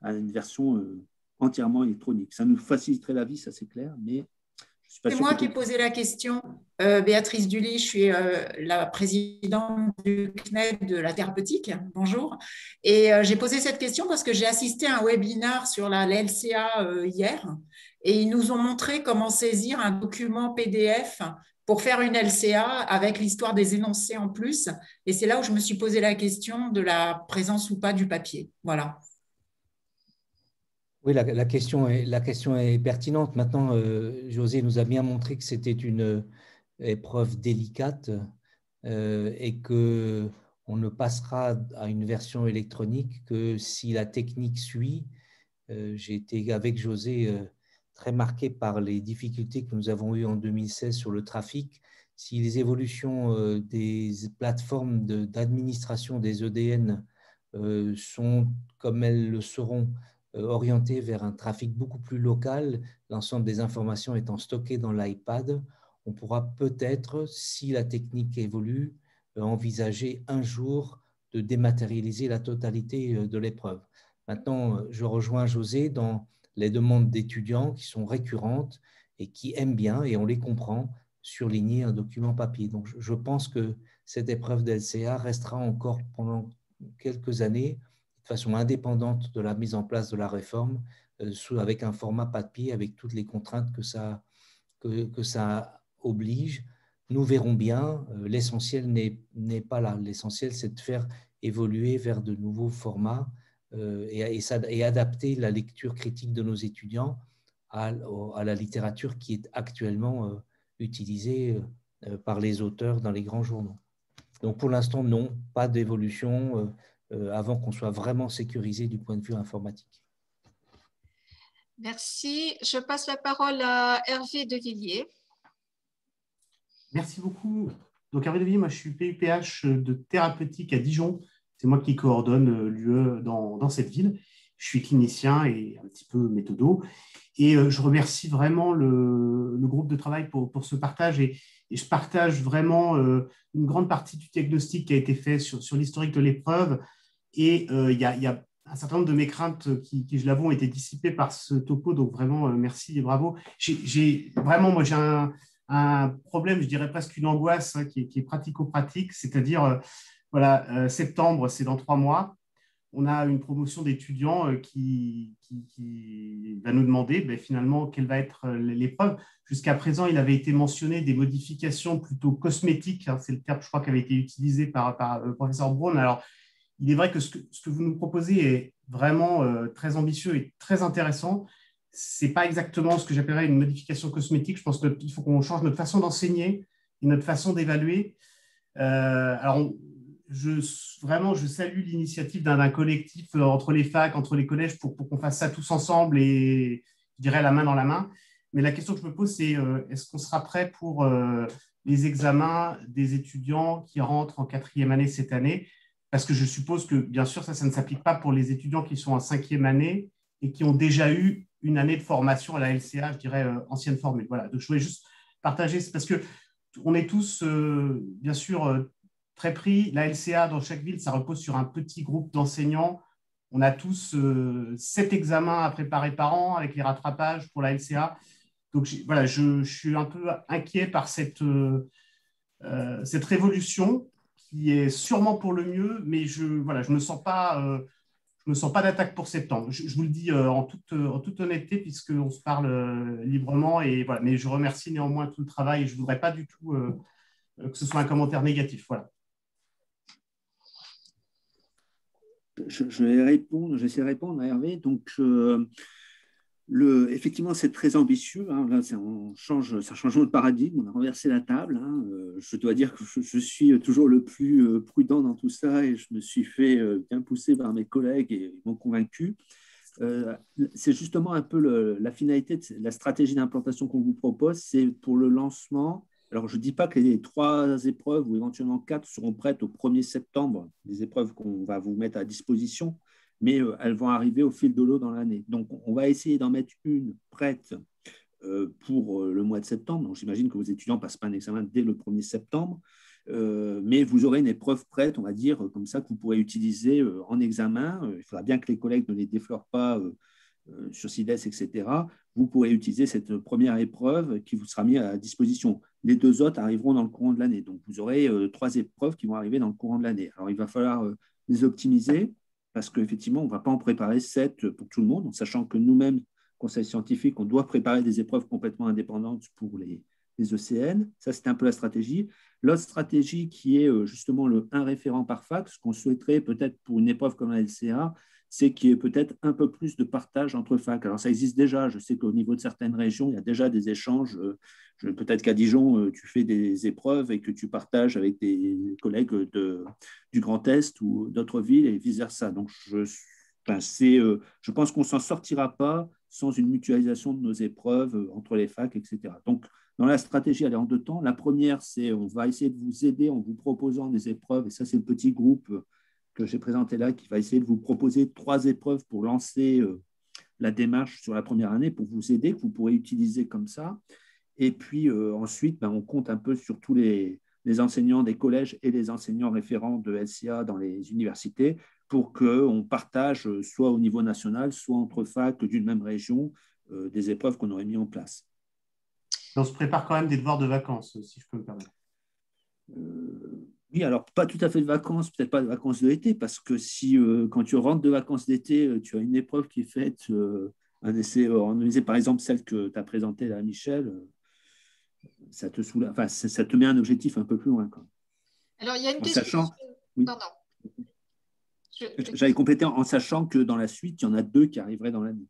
à une version entièrement électronique. Ça nous faciliterait la vie, ça c'est clair, mais je suis pas sûr. C'est moi qui ai posé la question. Béatrice Dully, je suis la présidente du CNED de la thérapeutique. Bonjour. Et j'ai posé cette question parce que j'ai assisté à un webinaire sur la LCA hier, et ils nous ont montré comment saisir un document PDF pour faire une LCA avec l'histoire des énoncés en plus. Et c'est là où je me suis posé la question de la présence ou pas du papier. Voilà. Oui, la question est pertinente. Maintenant, José nous a bien montré que c'était une épreuve délicate et qu'on ne passera à une version électronique que si la technique suit. J'ai été avec José très marqué par les difficultés que nous avons eues en 2016 sur le trafic. Si les évolutions des plateformes d'administration des EDN sont comme elles le seront, orienté vers un trafic beaucoup plus local, l'ensemble des informations étant stockées dans l'iPad, on pourra peut-être, si la technique évolue, envisager un jour de dématérialiser la totalité de l'épreuve. Maintenant, je rejoins José dans les demandes d'étudiants qui sont récurrentes et qui aiment bien, et on les comprend, surligner un document papier. Donc, je pense que cette épreuve d'LCA restera encore pendant quelques années de façon indépendante de la mise en place de la réforme, avec un format papier, avec toutes les contraintes que ça oblige. Nous verrons bien, l'essentiel n'est pas là. L'essentiel, c'est de faire évoluer vers de nouveaux formats et adapter la lecture critique de nos étudiants à la littérature qui est actuellement utilisée par les auteurs dans les grands journaux. Donc pour l'instant, non, pas d'évolution avant qu'on soit vraiment sécurisé du point de vue informatique. Merci. Je passe la parole à Hervé Devilliers. Merci beaucoup. Donc Hervé Devilliers, moi je suis PUPH de thérapeutique à Dijon. C'est moi qui coordonne l'UE dans cette ville. Je suis clinicien et un petit peu méthodo. Et je remercie vraiment le groupe de travail pour ce partage. Et je partage vraiment une grande partie du diagnostic qui a été fait sur l'historique de l'épreuve. Et il y a un certain nombre de mes craintes qui je l'avoue, ont été dissipées par ce topo. Donc vraiment, merci et bravo. J'ai un problème, je dirais presque une angoisse qui est pratico-pratique. C'est-à-dire, voilà, septembre, c'est dans 3 mois. On a une promotion d'étudiants qui va nous demander finalement quelle va être l'épreuve. Jusqu'à présent, il avait été mentionné des modifications plutôt cosmétiques. C'est le terme, je crois, qui avait été utilisé par le professeur Braun. Alors, il est vrai que ce que vous nous proposez est vraiment très ambitieux et très intéressant. Ce n'est pas exactement ce que j'appellerais une modification cosmétique. Je pense qu'il faut qu'on change notre façon d'enseigner et notre façon d'évaluer. Alors, je salue l'initiative d'un collectif entre les facs, entre les collèges, pour qu'on fasse ça tous ensemble et, je dirais, la main dans la main. Mais la question que je me pose, c'est est-ce qu'on sera prêt pour les examens des étudiants qui rentrent en 4e année cette année? Parce que je suppose que, bien sûr, ça ne s'applique pas pour les étudiants qui sont en 5e année et qui ont déjà eu une année de formation à la LCA, je dirais, ancienne formule. Voilà. Donc, je voulais juste partager, parce qu'on est tous, bien sûr, très pris. La LCA, dans chaque ville, ça repose sur un petit groupe d'enseignants. On a tous 7 examens à préparer par an avec les rattrapages pour la LCA. Donc, voilà, je suis un peu inquiet par cette révolution qui est sûrement pour le mieux, mais je ne me sens pas d'attaque pour septembre. Je vous le dis en toute honnêteté, puisqu'on se parle librement. Et voilà. Mais je remercie néanmoins tout le travail et je ne voudrais pas du tout que ce soit un commentaire négatif. Voilà. Je vais répondre, j'essaie de répondre à Hervé. Donc, effectivement, c'est très ambitieux. Hein. Là, c'est un changement de paradigme. On a renversé la table. Hein. Je dois dire que je suis toujours le plus prudent dans tout ça et je me suis fait bien pousser par mes collègues et ils m'ont convaincu. C'est justement un peu la finalité de la stratégie d'implantation qu'on vous propose. C'est pour le lancement. Alors, je ne dis pas que les 3 épreuves ou éventuellement 4 seront prêtes au 1er septembre, les épreuves qu'on va vous mettre à disposition, mais elles vont arriver au fil de l'eau dans l'année. Donc, on va essayer d'en mettre une prête pour le mois de septembre. Donc, j'imagine que vos étudiants ne passent pas un examen dès le 1er septembre, mais vous aurez une épreuve prête, on va dire, comme ça, que vous pourrez utiliser en examen. Il faudra bien que les collègues ne les déflorent pas sur CIDES, etc. Vous pourrez utiliser cette première épreuve qui vous sera mise à disposition. Les 2 autres arriveront dans le courant de l'année. Donc, vous aurez 3 épreuves qui vont arriver dans le courant de l'année. Alors, il va falloir les optimiser parce qu'effectivement, on ne va pas en préparer 7 pour tout le monde, en sachant que nous-mêmes, conseil scientifique, on doit préparer des épreuves complètement indépendantes pour les ECN. Ça, c'est un peu la stratégie. L'autre stratégie qui est justement le 1 référent par fac, ce qu'on souhaiterait peut-être pour une épreuve comme la LCA, c'est qu'il y ait peut-être un peu plus de partage entre facs. Alors, ça existe déjà. Je sais qu'au niveau de certaines régions, il y a déjà des échanges. Peut-être qu'à Dijon, tu fais des épreuves et que tu partages avec des collègues du Grand Est ou d'autres villes et vice-versa. Donc, je pense qu'on ne s'en sortira pas sans une mutualisation de nos épreuves entre les facs, etc. Donc, dans la stratégie, elle est en 2 temps. La première, c'est on va essayer de vous aider en vous proposant des épreuves. Et ça, c'est le petit groupe que j'ai présenté là, qui va essayer de vous proposer 3 épreuves pour lancer la démarche sur la première année, pour vous aider, que vous pourrez utiliser comme ça. Et puis ensuite, on compte un peu sur tous les enseignants des collèges et les enseignants référents de LCA dans les universités pour qu'on partage, soit au niveau national, soit entre facs d'une même région, des épreuves qu'on aurait mis en place. On se prépare quand même des devoirs de vacances, si je peux me permettre. Oui, alors pas tout à fait de vacances, peut-être pas de vacances de l'été, parce que si quand tu rentres de vacances d'été, tu as une épreuve qui est faite, un essai organisé, par exemple celle que tu as présentée là, Michel, ça te met un objectif un peu plus loin. Quoi. Alors, il y a une question. Oui. Non. J'avais complété en sachant que dans la suite, il y en a 2 qui arriveraient dans l'année.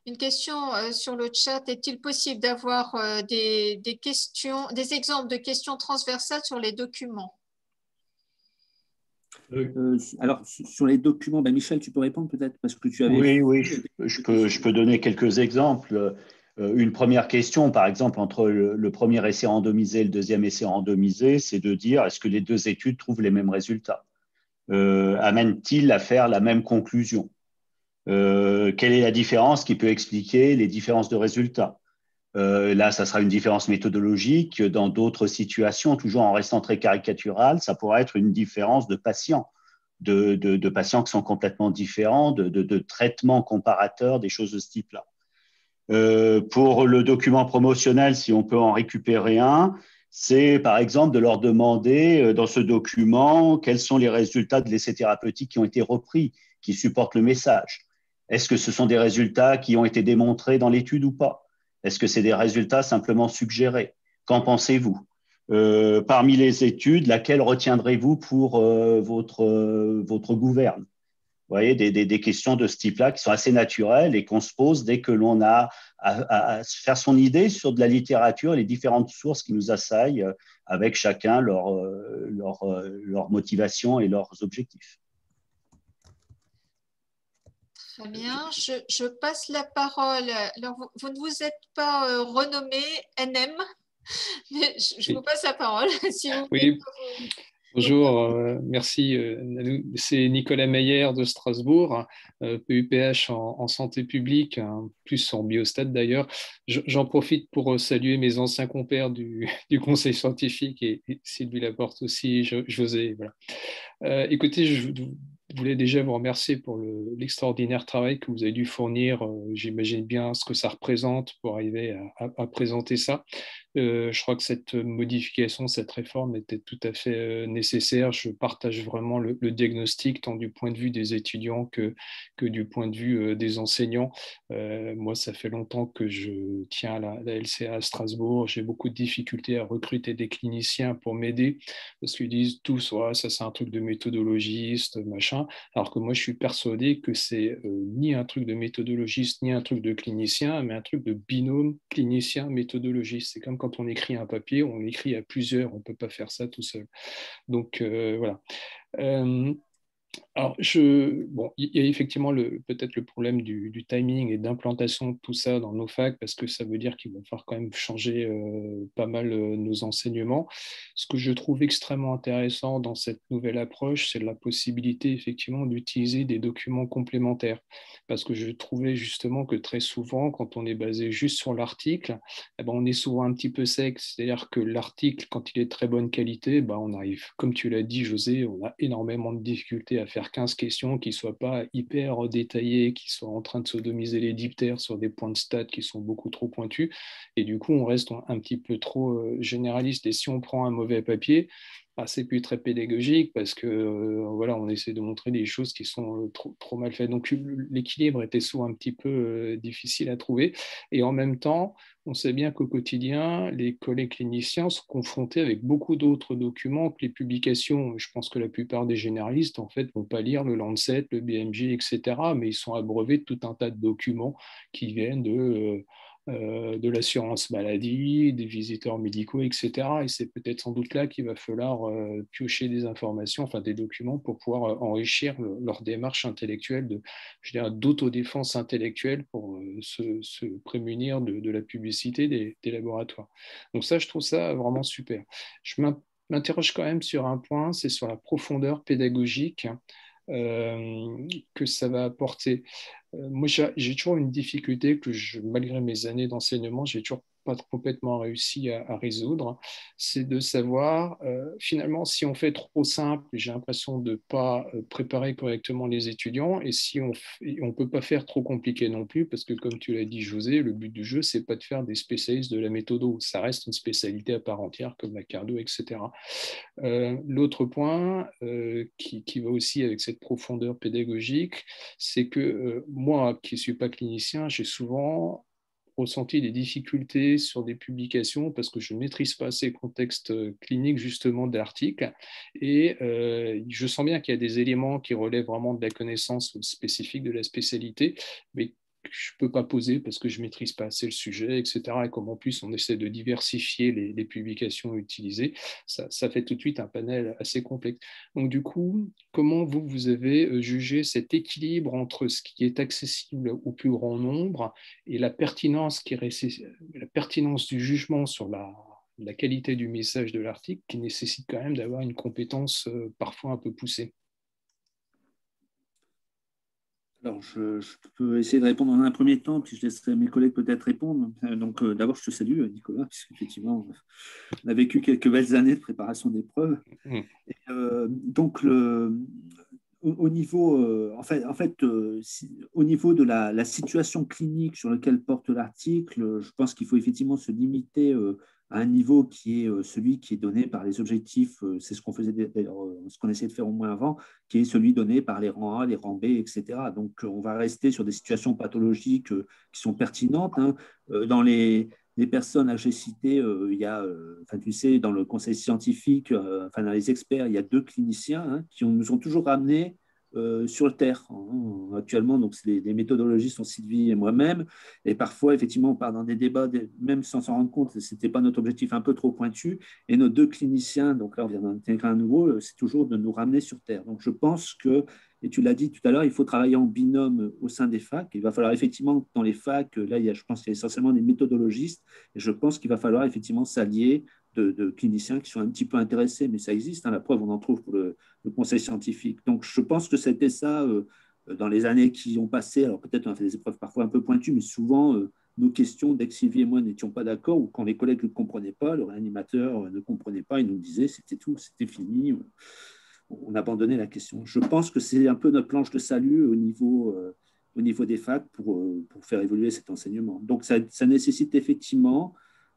Une question sur le chat. Est-il possible d'avoir des exemples de questions transversales sur les documents? Alors, sur les documents, Michel, tu peux répondre peut-être parce que tu avais… Oui, je peux donner quelques exemples. Une première question, par exemple, entre le premier essai randomisé et le deuxième essai randomisé, c'est de dire est-ce que les 2 études trouvent les mêmes résultats? Amènent-ils à faire la même conclusion? Quelle est la différence qui peut expliquer les différences de résultats? Là, ça sera une différence méthodologique. Dans d'autres situations, toujours en restant très caricatural, ça pourrait être une différence de patients, de patients qui sont complètement différents, de traitements comparateurs, des choses de ce type-là. Pour le document promotionnel, si on peut en récupérer un, c'est par exemple de leur demander dans ce document quels sont les résultats de l'essai thérapeutique qui ont été repris, qui supportent le message. Est-ce que ce sont des résultats qui ont été démontrés dans l'étude ou pas? Est-ce que c'est des résultats simplement suggérés? Qu'en pensez-vous? Parmi les études, laquelle retiendrez-vous pour votre gouverne? Vous voyez, des questions de ce type-là qui sont assez naturelles et qu'on se pose dès que l'on a à se faire son idée sur de la littérature et les différentes sources qui nous assaillent avec chacun leur motivation et leurs objectifs. Très bien. Je passe la parole. Alors, vous ne vous êtes pas renommé NM, mais je vous passe la parole. Si vous oui. Bonjour, merci. C'est Nicolas Meyer de Strasbourg, PUPH en santé publique, hein, plus en biostat d'ailleurs. J'en profite pour saluer mes anciens compères du conseil scientifique et Sylvie Laporte aussi, José. Voilà. Écoutez, je voulais déjà vous remercier pour l'extraordinaire travail que vous avez dû fournir. J'imagine bien ce que ça représente pour arriver à présenter ça. Je crois que cette modification, cette réforme était tout à fait nécessaire. Je partage vraiment le diagnostic, tant du point de vue des étudiants que du point de vue des enseignants. Moi, ça fait longtemps que je tiens à la LCA à Strasbourg. J'ai beaucoup de difficultés à recruter des cliniciens pour m'aider parce qu'ils disent tous, ouais, ça c'est un truc de méthodologiste, machin. Alors que moi, je suis persuadé que c'est ni un truc de méthodologiste, ni un truc de clinicien, mais un truc de binôme clinicien-méthodologiste. C'est comme quand on écrit un papier, on l'écrit à plusieurs, on ne peut pas faire ça tout seul. Donc, voilà. Alors, bon, il y a effectivement peut-être le problème du timing et d'implantation de tout ça dans nos facs, parce que ça veut dire qu'il va falloir quand même changer pas mal nos enseignements. Ce que je trouve extrêmement intéressant dans cette nouvelle approche, c'est la possibilité effectivement d'utiliser des documents complémentaires, parce que je trouvais justement que très souvent, quand on est basé juste sur l'article, eh ben, on est souvent un petit peu sec, c'est-à-dire que l'article, quand il est de très bonne qualité, ben, on arrive, comme tu l'as dit José, on a énormément de difficultés à faire 15 questions qui ne soient pas hyper détaillées, qui soient en train de sodomiser les diptères sur des points de stats qui sont beaucoup trop pointus. Et du coup, on reste un petit peu trop généraliste. Et si on prend un mauvais papier, c'est plus très pédagogique parce que voilà, on essaie de montrer des choses qui sont trop mal faites. Donc l'équilibre était souvent un petit peu difficile à trouver. Et en même temps, on sait bien qu'au quotidien, les collègues cliniciens sont confrontés avec beaucoup d'autres documents que les publications. Je pense que la plupart des généralistes, en fait, ne vont pas lire le Lancet, le BMJ, etc., mais ils sont abreuvés de tout un tas de documents qui viennent de l'assurance maladie, des visiteurs médicaux, etc. Et c'est peut-être sans doute là qu'il va falloir piocher des informations, enfin des documents pour pouvoir enrichir leur démarche intellectuelle, d'autodéfense intellectuelle pour se prémunir de la publicité des laboratoires. Donc ça, je trouve ça vraiment super. Je m'interroge quand même sur un point, c'est sur la profondeur pédagogique que ça va apporter. Moi, j'ai toujours une difficulté malgré mes années d'enseignement, j'ai toujours pas complètement réussi à résoudre, c'est de savoir, finalement, si on fait trop simple, j'ai l'impression de ne pas préparer correctement les étudiants, et si on ne peut pas faire trop compliqué non plus, parce que comme tu l'as dit, José, le but du jeu, c'est pas de faire des spécialistes de la méthodo, ça reste une spécialité à part entière, comme la cardio, etc. L'autre point qui va aussi avec cette profondeur pédagogique, c'est que moi, qui ne suis pas clinicien, j'ai souvent ressenti des difficultés sur des publications parce que je ne maîtrise pas assez le contexte clinique justement de l'article et je sens bien qu'il y a des éléments qui relèvent vraiment de la connaissance spécifique de la spécialité, mais je ne peux pas poser parce que je ne maîtrise pas assez le sujet, etc. Et comme en plus on essaie de diversifier les publications utilisées, ça fait tout de suite un panel assez complexe. Donc du coup, comment vous avez jugé cet équilibre entre ce qui est accessible au plus grand nombre et la pertinence du jugement sur la qualité du message de l'article qui nécessite quand même d'avoir une compétence parfois un peu poussée? Alors, je peux essayer de répondre dans un premier temps, puis je laisserai mes collègues peut-être répondre. Donc, d'abord, je te salue, Nicolas, puisqu'effectivement, on a vécu quelques belles années de préparation d'épreuves. Donc, au niveau, au niveau de la situation clinique sur laquelle porte l'article, je pense qu'il faut effectivement se limiter à un niveau qui est celui qui est donné par les objectifs, c'est ce qu'on faisait ce qu'on essayait de faire au moins avant, qui est celui donné par les rangs A, les rangs B, etc. Donc, on va rester sur des situations pathologiques qui sont pertinentes. Hein. Dans les personnes que j'ai citées, il y a, tu sais, dans le conseil scientifique, dans les experts, il y a 2 cliniciens hein, qui nous ont toujours ramenés sur le terre. Actuellement, donc, les méthodologistes sont Sylvie et moi-même. Et parfois, effectivement, on part dans des débats, même sans s'en rendre compte, ce n'était pas notre objectif un peu trop pointu. Et nos 2 cliniciens, donc là, on vient d'intégrer un nouveau, c'est toujours de nous ramener sur terre. Donc, je pense que, et tu l'as dit tout à l'heure, il faut travailler en binôme au sein des facs. Il va falloir effectivement, dans les facs, là, je pense qu'il y a essentiellement des méthodologistes. Et je pense qu'il va falloir effectivement s'allier de cliniciens qui sont un petit peu intéressés, mais ça existe, hein, la preuve, on en trouve pour le conseil scientifique. Donc, je pense que c'était ça dans les années qui ont passé. Alors, peut-être on a fait des épreuves parfois un peu pointues, mais souvent, nos questions, dès que Sylvie et moi n'étions pas d'accord, ou quand les collègues ne comprenaient pas, le réanimateur ne comprenait pas, il nous disait c'était tout, c'était fini, on abandonnait la question. Je pense que c'est un peu notre planche de salut au niveau des facs pour faire évoluer cet enseignement. Donc, ça nécessite effectivement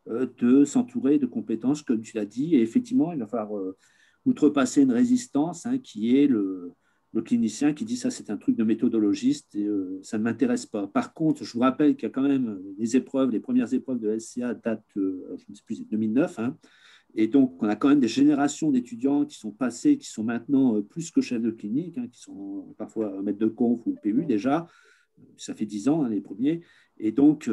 de s'entourer de compétences, comme tu l'as dit, et effectivement, il va falloir outrepasser une résistance qui est le clinicien qui dit ça, c'est un truc de méthodologiste et ça ne m'intéresse pas. Par contre, je vous rappelle qu'il y a quand même les premières épreuves de LCA datent, je ne sais plus, 2009, et donc on a quand même des générations d'étudiants qui sont passés, qui sont maintenant plus que chefs de clinique, qui sont parfois maîtres de conf ou PU déjà. Ça fait 10 ans, les premiers. Et donc,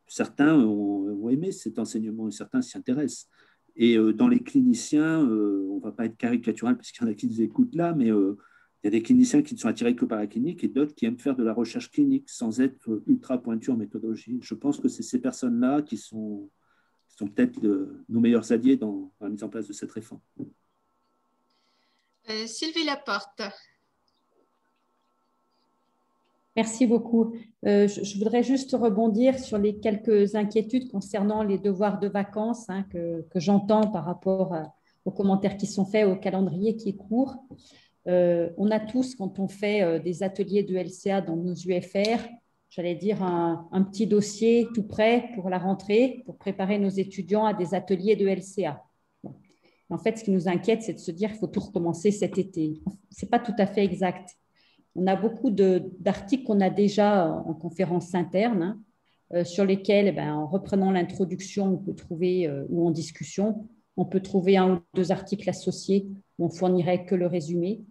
certains ont aimé cet enseignement et certains s'y intéressent. Et dans les cliniciens, on ne va pas être caricatural parce qu'il y en a qui nous écoutent là, mais il y a des cliniciens qui ne sont attirés que par la clinique et d'autres qui aiment faire de la recherche clinique sans être ultra pointus en méthodologie. Je pense que c'est ces personnes-là qui sont peut-être nos meilleurs alliés dans la mise en place de cette réforme. Sylvie Laporte. Merci beaucoup. Je voudrais juste rebondir sur les quelques inquiétudes concernant les devoirs de vacances que j'entends par rapport aux commentaires qui sont faits, au calendrier qui est court. On a tous, quand on fait des ateliers de LCA dans nos UFR, j'allais dire un petit dossier tout prêt pour la rentrée, pour préparer nos étudiants à des ateliers de LCA. Bon. En fait, ce qui nous inquiète, c'est de se dire qu'il faut tout recommencer cet été. Ce n'est pas tout à fait exact. On a beaucoup d'articles qu'on a déjà en conférence interne, sur lesquels, en reprenant l'introduction, on peut trouver, ou en discussion, on peut trouver 1 ou 2 articles associés où on fournirait que le résumé.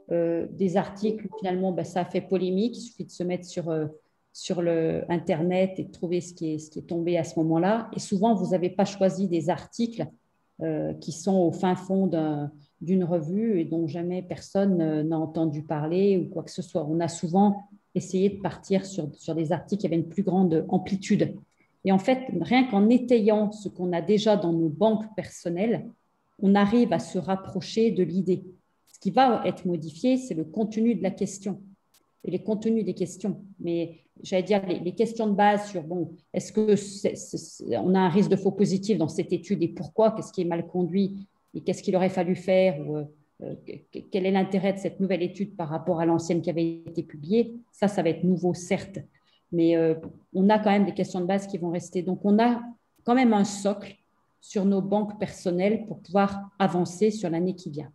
Des articles où finalement, ça a fait polémique, il suffit de se mettre sur le Internet et de trouver ce qui est tombé à ce moment-là. Et souvent, vous n'avez pas choisi des articles qui sont au fin fond d'une revue et dont jamais personne n'a entendu parler ou quoi que ce soit. On a souvent essayé de partir sur des articles qui avaient une plus grande amplitude. Et en fait, rien qu'en étayant ce qu'on a déjà dans nos banques personnelles, on arrive à se rapprocher de l'idée. Ce qui va être modifié, c'est le contenu de la question et les contenus des questions. Mais j'allais dire les questions de base sur, est-ce qu'on a un risque de faux positif dans cette étude et pourquoi, qu'est-ce qui est mal conduit et qu'est-ce qu'il aurait fallu faire ou quel est l'intérêt de cette nouvelle étude par rapport à l'ancienne qui avait été publiée. Ça va être nouveau, certes, mais on a quand même des questions de base qui vont rester. Donc, on a quand même un socle sur nos banques personnelles pour pouvoir avancer sur l'année qui vient.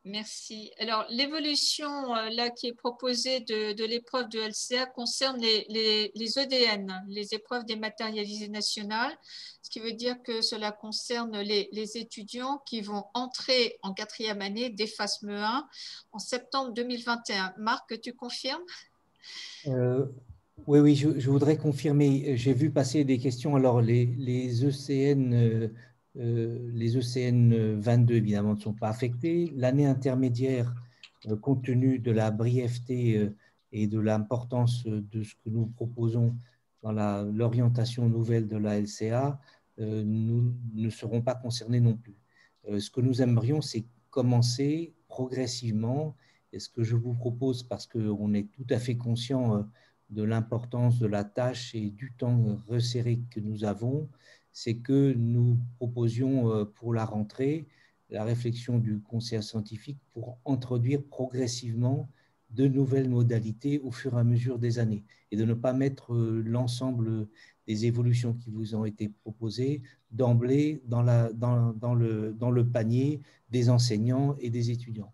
Merci. Alors, l'évolution là qui est proposée de l'épreuve de LCA concerne les EDN, les épreuves dématérialisées nationales, ce qui veut dire que cela concerne les étudiants qui vont entrer en 4e année d'EFASME 1 en septembre 2021. Marc, tu confirmes? Oui, je voudrais confirmer. J'ai vu passer des questions. Alors, les ECN... les ECN 22, évidemment, ne sont pas affectés. L'année intermédiaire, compte tenu de la brièveté et de l'importance de ce que nous proposons dans l'orientation nouvelle de la LCA, nous ne serons pas concernés non plus. Ce que nous aimerions, c'est commencer progressivement. Et ce que je vous propose, parce qu'on est tout à fait conscient de l'importance de la tâche et du temps resserré que nous avons, c'est que nous proposions pour la rentrée la réflexion du conseil scientifique pour introduire progressivement de nouvelles modalités au fur et à mesure des années et de ne pas mettre l'ensemble des évolutions qui vous ont été proposées d'emblée dans le panier des enseignants et des étudiants.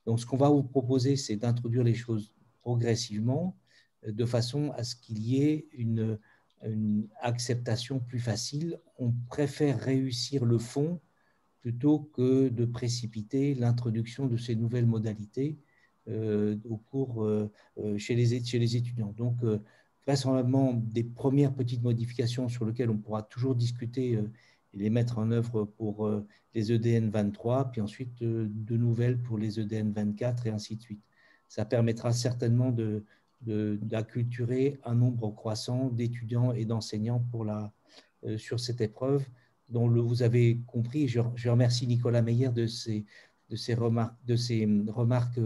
Donc, ce qu'on va vous proposer, c'est d'introduire les choses progressivement de façon à ce qu'il y ait une acceptation plus facile. On préfère réussir le fond plutôt que de précipiter l'introduction de ces nouvelles modalités au cours chez les étudiants. Donc, vraisemblablement, des premières petites modifications sur lesquelles on pourra toujours discuter et les mettre en œuvre pour les EDN 23, puis ensuite de nouvelles pour les EDN 24 et ainsi de suite. Ça permettra certainement d'acculturer un nombre croissant d'étudiants et d'enseignants pour sur cette épreuve dont vous avez compris. Je remercie Nicolas Meyer de ses remarques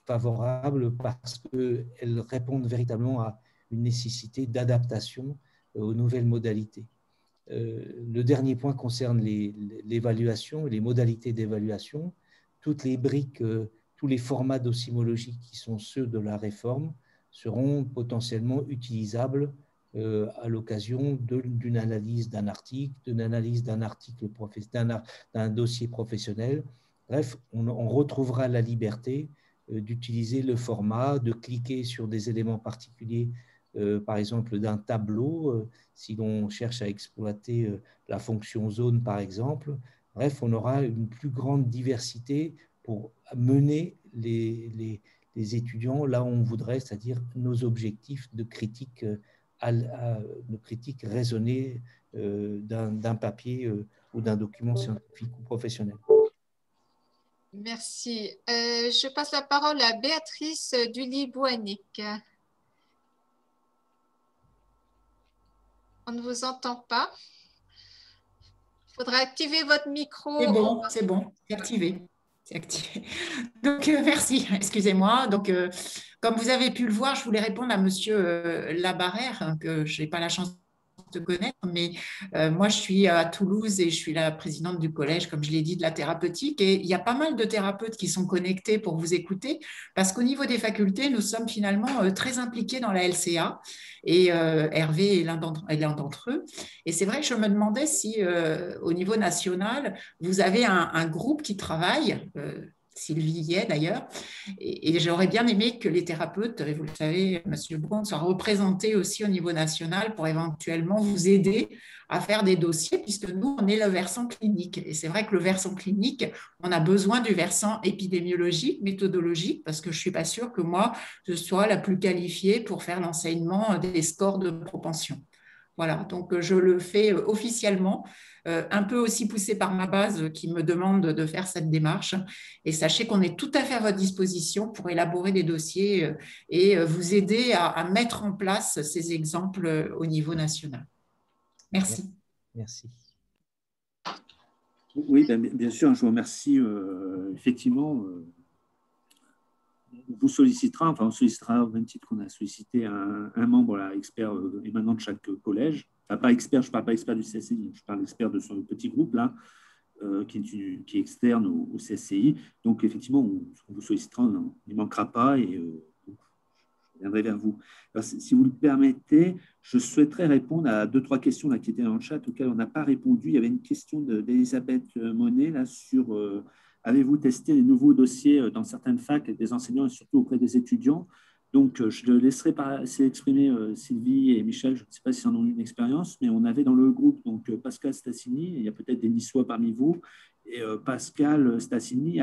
favorables parce qu'elles répondent véritablement à une nécessité d'adaptation aux nouvelles modalités. Le dernier point concerne l'évaluation et les modalités d'évaluation. Toutes les briques, tous les formats docimologiques qui sont ceux de la réforme seront potentiellement utilisables à l'occasion d'une analyse d'un article, d'un dossier professionnel. Bref, on retrouvera la liberté d'utiliser le format, de cliquer sur des éléments particuliers, par exemple d'un tableau, si l'on cherche à exploiter la fonction zone, par exemple. Bref, on aura une plus grande diversité pour mener les étudiants là où on voudrait, c'est-à-dire nos objectifs de critique raisonnée d'un papier ou d'un document scientifique ou professionnel. Merci. Je passe la parole à Béatrice Dully-Bouanic. On ne vous entend pas. Il faudra activer votre micro. C'est bon, c'est activé. C'est activé. Donc, merci, excusez-moi. Donc, comme vous avez pu le voir, je voulais répondre à Monsieur Labarère, que je n'ai pas la chance de connaître, mais moi, je suis à Toulouse et je suis la présidente du collège, comme je l'ai dit, de la thérapeutique. Et il y a pas mal de thérapeutes qui sont connectés pour vous écouter, parce qu'au niveau des facultés, nous sommes finalement très impliqués dans la LCA. Et Hervé est l'un d'entre eux. Et c'est vrai que je me demandais si, au niveau national, vous avez un groupe qui travaille, Sylvie y est d'ailleurs, et j'aurais bien aimé que les thérapeutes, vous le savez, M. Braun, soient représentés aussi au niveau national pour éventuellement vous aider à faire des dossiers, puisque nous, on est le versant clinique. Et c'est vrai que le versant clinique, on a besoin du versant épidémiologique, méthodologique, parce que je ne suis pas sûre que moi, je sois la plus qualifiée pour faire l'enseignement des scores de propension. Voilà, donc je le fais officiellement, un peu aussi poussé par ma base qui me demande de faire cette démarche. Et sachez qu'on est tout à fait à votre disposition pour élaborer des dossiers et vous aider à mettre en place ces exemples au niveau national. Merci. Merci. Oui, bien sûr, je vous remercie. Effectivement, on vous sollicitera, on sollicitera au même titre qu'on a sollicité un membre expert émanant de chaque collège. Enfin, pas expert, je ne parle pas expert du CSCI, je parle expert de son petit groupe là, qui est externe au CSCI. Donc, effectivement, on vous sollicitera, on n'y manquera pas et je viendrai vers vous. Alors, si vous le permettez, je souhaiterais répondre à 2-3 questions là, qui étaient dans le chat auxquelles on n'a pas répondu. Il y avait une question d'Elisabeth Monet là, sur avez-vous testé les nouveaux dossiers dans certaines facs des enseignants et surtout auprès des étudiants? Donc, je laisserai s'exprimer Sylvie et Michel. Je ne sais pas s'ils en ont eu une expérience, mais on avait dans le groupe donc, Pascal Stassini, il y a peut-être des Niçois parmi vous, et Pascal Stassini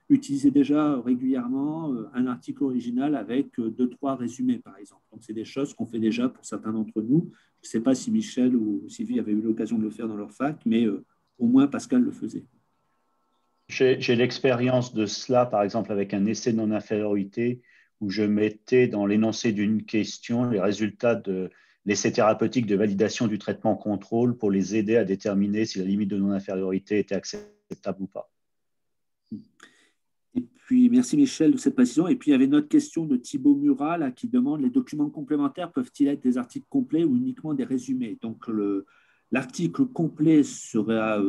utilisait déjà régulièrement un article original avec 2-3 résumés, par exemple. Donc, c'est des choses qu'on fait déjà pour certains d'entre nous. Je ne sais pas si Michel ou Sylvie avaient eu l'occasion de le faire dans leur fac, mais au moins Pascal le faisait. J'ai l'expérience de cela, par exemple, avec un essai de non-infériorité où je mettais dans l'énoncé d'une question les résultats de l'essai thérapeutique de validation du traitement contrôle pour les aider à déterminer si la limite de non-infériorité était acceptable ou pas. Et puis, merci Michel de cette précision. Et puis, il y avait une autre question de Thibaut Murat là, qui demande les documents complémentaires peuvent-ils être des articles complets ou uniquement des résumés? Donc, l'article complet sera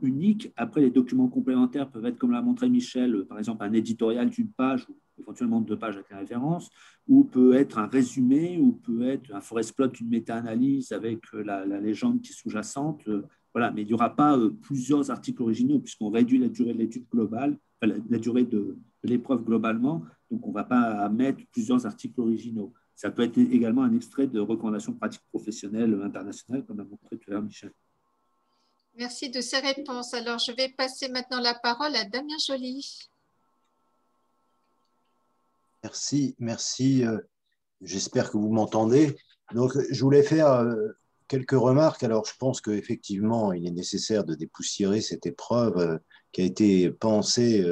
unique. Après, les documents complémentaires peuvent être, comme l'a montré Michel, par exemple un éditorial d'une page ou éventuellement 2 pages avec la référence, ou peut être un résumé, ou peut être un forest plot, une méta-analyse avec la légende qui est sous-jacente. Voilà, mais il n'y aura pas plusieurs articles originaux puisqu'on réduit la durée de l'étude globale, la durée de l'épreuve globalement. Donc, on ne va pas mettre plusieurs articles originaux. Ça peut être également un extrait de recommandations pratiques professionnelles internationales, comme a montré tout à l'heure Michel. Merci de ces réponses. Alors, je vais passer maintenant la parole à Damien Joly. Merci. J'espère que vous m'entendez. Donc, je voulais faire quelques remarques. Alors, je pense qu'effectivement, il est nécessaire de dépoussiérer cette épreuve qui a été pensée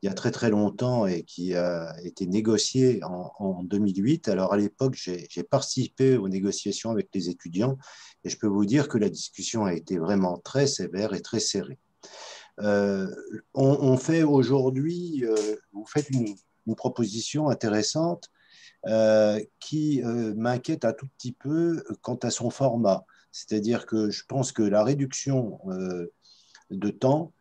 il y a très très longtemps et qui a été négocié en 2008. Alors à l'époque, j'ai participé aux négociations avec les étudiants et je peux vous dire que la discussion a été vraiment très sévère et très serrée. On fait aujourd'hui, vous faites une proposition intéressante qui m'inquiète un tout petit peu quant à son format. C'est-à-dire que je pense que la réduction de temps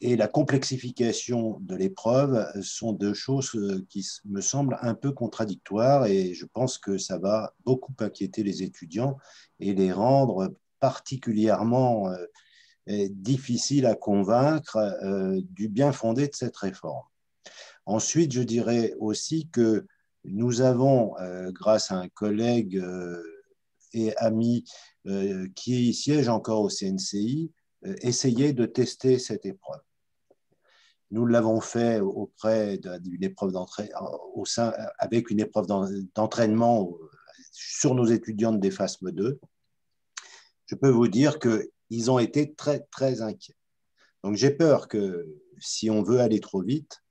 et la complexification de l'épreuve sont deux choses qui me semblent un peu contradictoires et je pense que ça va beaucoup inquiéter les étudiants et les rendre particulièrement difficiles à convaincre du bien fondé de cette réforme. Ensuite, je dirais aussi que nous avons, grâce à un collègue et ami qui siège encore au CNCI, essayé de tester cette épreuve. Nous l'avons fait auprès d'une épreuve avec une épreuve d'entraînement sur nos étudiants de DEFASM 2. Je peux vous dire qu'ils ont été très, très inquiets. Donc, j'ai peur que si on veut aller trop vite,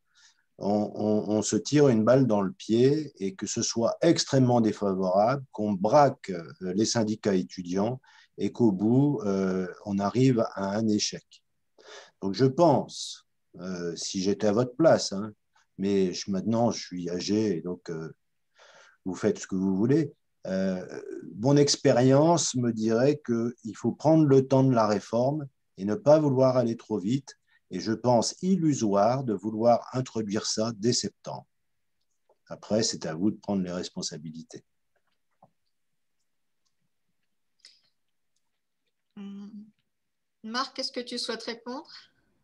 on se tire une balle dans le pied et que ce soit extrêmement défavorable, qu'on braque les syndicats étudiants et qu'au bout, on arrive à un échec. Donc, je pense, si j'étais à votre place, hein, mais maintenant, je suis âgé, et donc vous faites ce que vous voulez. Mon expérience me dirait qu'il faut prendre le temps de la réforme et ne pas vouloir aller trop vite. Et je pense illusoire de vouloir introduire ça dès septembre. Après, c'est à vous de prendre les responsabilités. Marc, est-ce que tu souhaites répondre?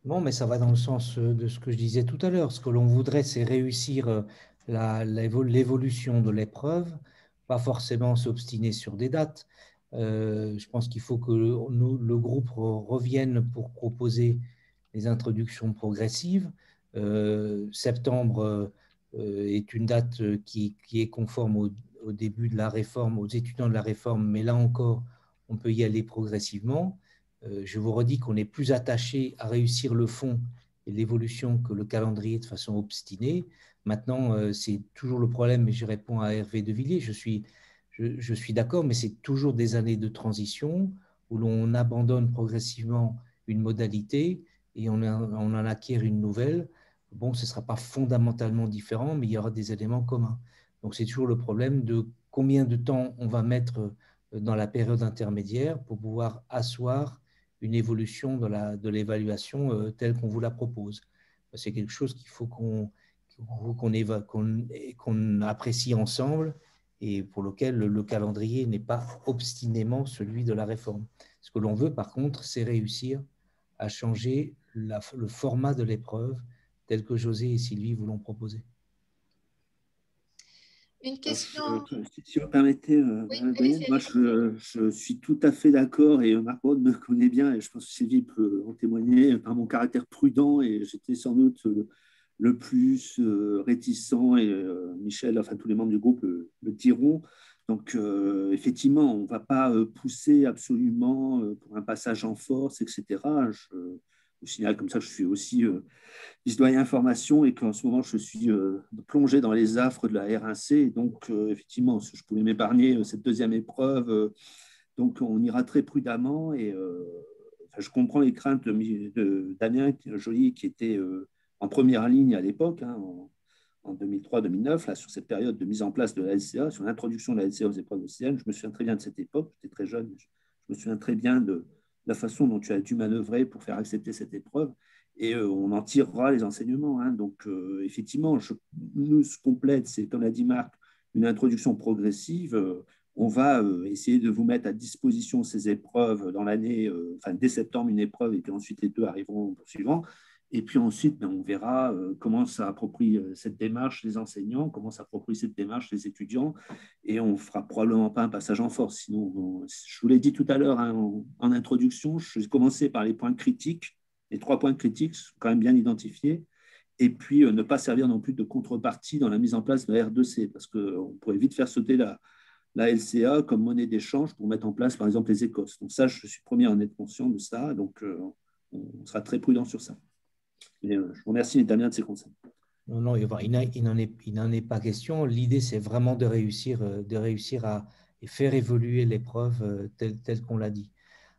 Non, mais ça va dans le sens de ce que je disais tout à l'heure. Ce que l'on voudrait, c'est réussir l'évolution de l'épreuve, pas forcément s'obstiner sur des dates. Je pense qu'il faut que le groupe revienne pour proposer les introductions progressives. Septembre est une date qui est conforme au début de la réforme, aux étudiants de la réforme, mais là encore, on peut y aller progressivement. Je vous redis qu'on est plus attaché à réussir le fond et l'évolution que le calendrier de façon obstinée. Maintenant, c'est toujours le problème, et je réponds à Hervé de Villiers, je suis d'accord, mais c'est toujours des années de transition où l'on abandonne progressivement une modalité et on en acquiert une nouvelle. Bon, ce ne sera pas fondamentalement différent, mais il y aura des éléments communs. Donc, c'est toujours le problème de combien de temps on va mettre dans la période intermédiaire pour pouvoir asseoir une évolution de l'évaluation telle qu'on vous la propose. C'est quelque chose qu'il faut qu'on apprécie ensemble et pour lequel le calendrier n'est pas obstinément celui de la réforme. Ce que l'on veut, par contre, c'est réussir à changer le format de l'épreuve tel que José et Sylvie vous l'ont proposé. Une question. Si vous permettez, oui, moi je suis tout à fait d'accord et Marc Braun me connaît bien et je pense que Sylvie peut en témoigner par mon caractère prudent et j'étais sans doute le plus réticent et Michel, enfin tous les membres du groupe le diront. Donc effectivement, on ne va pas pousser absolument pour un passage en force, etc. Je signale comme ça que je suis aussi vice-doyen formation et qu'en ce moment, je suis plongé dans les affres de la R1C. Et donc, effectivement, si je pouvais m'épargner cette deuxième épreuve, donc on ira très prudemment. Et je comprends les craintes de Damien Joly, qui était en première ligne à l'époque, hein, en 2003-2009, sur cette période de mise en place de la LCA, sur l'introduction de la LCA aux épreuves océanes. Je me souviens très bien de cette époque, j'étais très jeune, je me souviens très bien de la façon dont tu as dû manœuvrer pour faire accepter cette épreuve. Et on en tirera les enseignements. Hein. Donc, effectivement, nous, ce qu'on plaide, c'est, comme l'a dit Marc, une introduction progressive. On va essayer de vous mettre à disposition ces épreuves dans l'année, dès septembre, une épreuve, et puis ensuite les deux arriveront au suivant. Et puis ensuite, on verra comment s'approprie cette démarche les enseignants, comment s'approprie cette démarche les étudiants, et on ne fera probablement pas un passage en force. Sinon, je vous l'ai dit tout à l'heure hein, en introduction, je vais commencer par les points critiques. Les 3 points critiques sont quand même bien identifiés, et puis ne pas servir non plus de contrepartie dans la mise en place de la R2C, parce qu'on pourrait vite faire sauter la LCA comme monnaie d'échange pour mettre en place, par exemple, les Écosses. Donc ça, je suis premier à en être conscient de ça, donc on sera très prudent sur ça. Et, je vous remercie, Damien, de ces conseils. Non, il n'en est pas question. L'idée, c'est vraiment de réussir à faire évoluer l'épreuve telle qu'on l'a dit.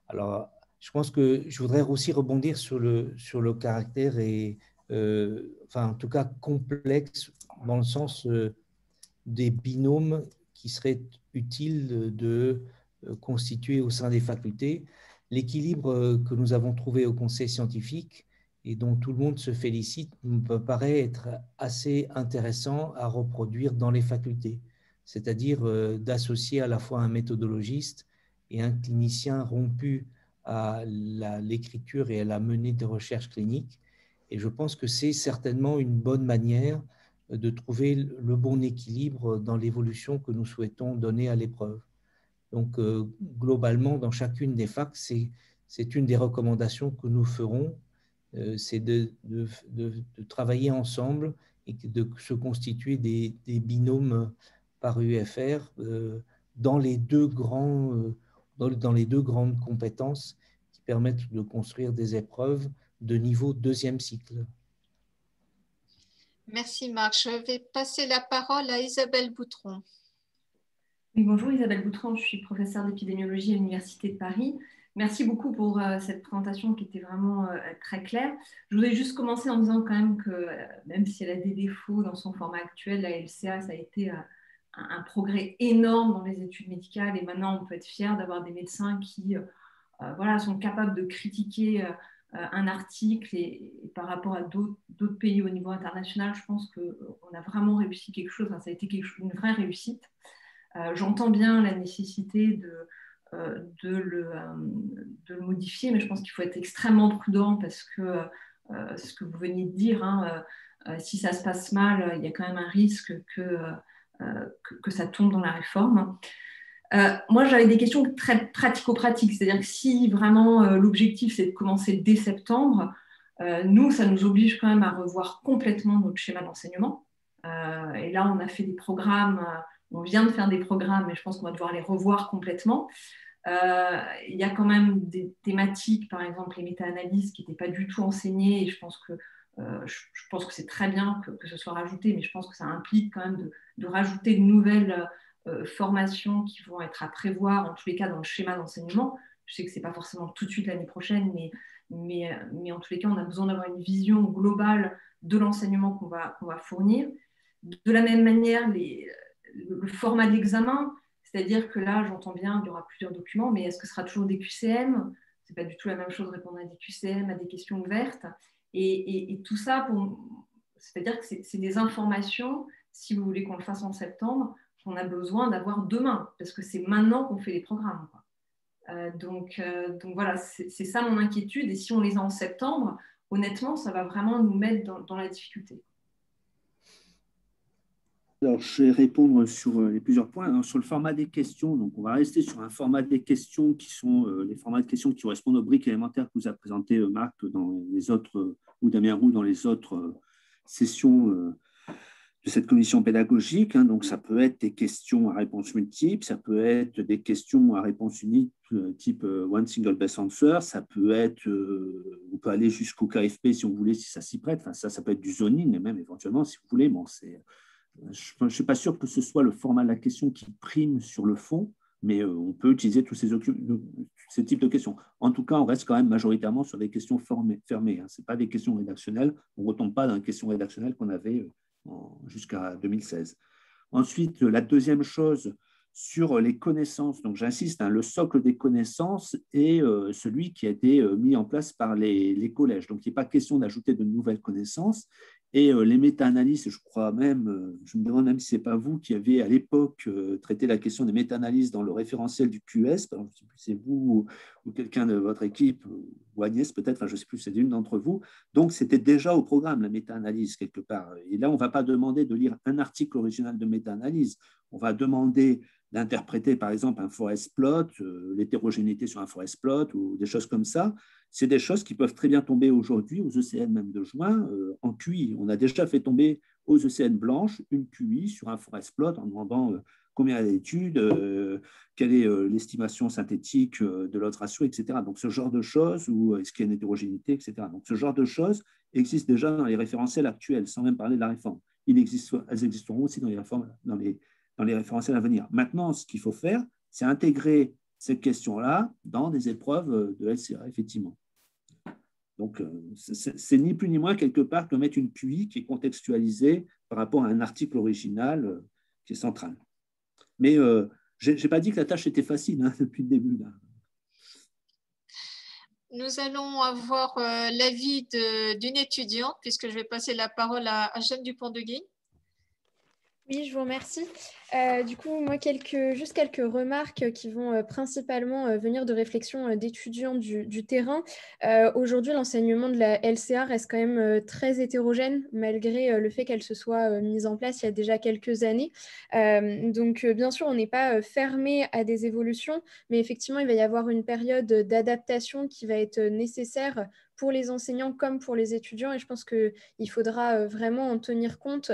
Alors, je pense que je voudrais aussi rebondir sur le caractère en tout cas complexe dans le sens des binômes qui seraient utiles de constituer au sein des facultés. L'équilibre que nous avons trouvé au conseil scientifique et dont tout le monde se félicite me paraît être assez intéressant à reproduire dans les facultés, c'est-à-dire d'associer à la fois un méthodologiste et un clinicien rompu à l'écriture et à la menée des recherches cliniques. Et je pense que c'est certainement une bonne manière de trouver le bon équilibre dans l'évolution que nous souhaitons donner à l'épreuve. Donc, globalement, dans chacune des facs, c'est une des recommandations que nous ferons, c'est de travailler ensemble et de se constituer des binômes par UFR dans les deux grandes compétences qui permettent de construire des épreuves de niveau deuxième cycle. Merci Marc. Je vais passer la parole à Isabelle Boutron. Oui, bonjour, Isabelle Boutron, je suis professeure d'épidémiologie à l'Université de Paris. Merci beaucoup pour cette présentation qui était vraiment très claire. Je voudrais juste commencer en disant quand même que même si elle a des défauts dans son format actuel, la LCA, ça a été un progrès énorme dans les études médicales et maintenant on peut être fier d'avoir des médecins qui sont capables de critiquer un article et par rapport à d'autres pays au niveau international, je pense qu'on a vraiment réussi quelque chose, ça a été une vraie réussite. J'entends bien la nécessité de le modifier, mais je pense qu'il faut être extrêmement prudent parce que ce que vous veniez de dire, si ça se passe mal, il y a quand même un risque que ça tombe dans la réforme. Moi, j'avais des questions très pratico-pratiques, c'est-à-dire que si vraiment l'objectif c'est de commencer dès septembre, nous, ça nous oblige quand même à revoir complètement notre schéma d'enseignement. Et là, on a fait des programmes, on vient de faire des programmes, mais je pense qu'on va devoir les revoir complètement. Il y a quand même des thématiques, par exemple les méta-analyses qui n'étaient pas du tout enseignées, et je pense que c'est très bien que ce soit rajouté, mais je pense que ça implique quand même de rajouter de nouvelles formations qui vont être à prévoir, en tous les cas dans le schéma d'enseignement. Je sais que ce n'est pas forcément tout de suite l'année prochaine, mais en tous les cas, on a besoin d'avoir une vision globale de l'enseignement qu'on va fournir. De la même manière, le format d'examen, c'est-à-dire que là, j'entends bien, il y aura plusieurs documents, mais est-ce que ce sera toujours des QCM? Ce n'est pas du tout la même chose de répondre à des QCM, à des questions ouvertes. Et tout ça, c'est-à-dire que c'est des informations, si vous voulez qu'on le fasse en septembre, qu'on a besoin d'avoir demain, parce que c'est maintenant qu'on fait les programmes. Donc voilà, c'est ça mon inquiétude. Et si on les a en septembre, honnêtement, ça va vraiment nous mettre dans la difficulté. Alors, je vais répondre sur les plusieurs points. Alors, sur le format des questions, donc on va rester sur un format des questions qui sont les formats de questions qui correspondent aux briques élémentaires que vous a présenté Marc dans les autres, ou Damien Roux dans les autres sessions de cette commission pédagogique. Donc, ça peut être des questions à réponse multiple, ça peut être des questions à réponse unique type one single best answer, ça peut être, on peut aller jusqu'au KFP si on voulait, si ça s'y prête. Enfin, ça peut être du zoning, même éventuellement, si vous voulez. Bon, je ne suis pas sûr que ce soit le format de la question qui prime sur le fond, mais on peut utiliser tous ces types de questions. En tout cas, on reste quand même majoritairement sur des questions fermées. Ce n'est pas des questions rédactionnelles. On ne retombe pas dans les questions rédactionnelles qu'on avait jusqu'à 2016. Ensuite, la deuxième chose, sur les connaissances, donc j'insiste, le socle des connaissances est celui qui a été mis en place par les collèges. Donc, il n'est pas question d'ajouter de nouvelles connaissances. Et les méta-analyses, je crois même, je me demande même si ce n'est pas vous qui avez à l'époque traité la question des méta-analyses dans le référentiel du QS, par exemple, je ne sais plus si c'est vous ou quelqu'un de votre équipe, ou Agnès peut-être, enfin, je ne sais plus, c'est une d'entre vous. Donc, c'était déjà au programme, la méta-analyse, quelque part. Et là, on ne va pas demander de lire un article original de méta-analyse. On va demander d'interpréter, par exemple, un forest plot, l'hétérogénéité sur un forest plot, ou des choses comme ça. c'est des choses qui peuvent très bien tomber aujourd'hui aux ECN même de juin en QI. On a déjà fait tomber aux ECN blanches une QI sur un forest plot en demandant combien d'études, quelle est l'estimation synthétique de l'autre ratio, etc. Donc ce genre de choses, ou est-ce qu'il y a une hétérogénéité, etc. Donc ce genre de choses existent déjà dans les référentiels actuels, sans même parler de la réforme. Elles existeront aussi dans les référentiels à venir. Maintenant, ce qu'il faut faire, c'est intégrer ces questions-là dans des épreuves de LCA, effectivement. Donc, c'est ni plus ni moins quelque part que mettre une QI qui est contextualisée par rapport à un article original qui est central. Mais je n'ai pas dit que la tâche était facile depuis le début. Là. Nous allons avoir l'avis d'une étudiante, puisque je vais passer la parole à Jeanne Dupont-de-Guigne. Oui, je vous remercie. Du coup, moi, juste quelques remarques qui vont principalement venir de réflexions d'étudiants du terrain. Aujourd'hui, l'enseignement de la LCA reste quand même très hétérogène, malgré le fait qu'elle se soit mise en place il y a déjà quelques années. Donc, bien sûr, on n'est pas fermé à des évolutions, mais effectivement, il va y avoir une période d'adaptation qui va être nécessaire pour les enseignants comme pour les étudiants. Et je pense qu'il faudra vraiment en tenir compte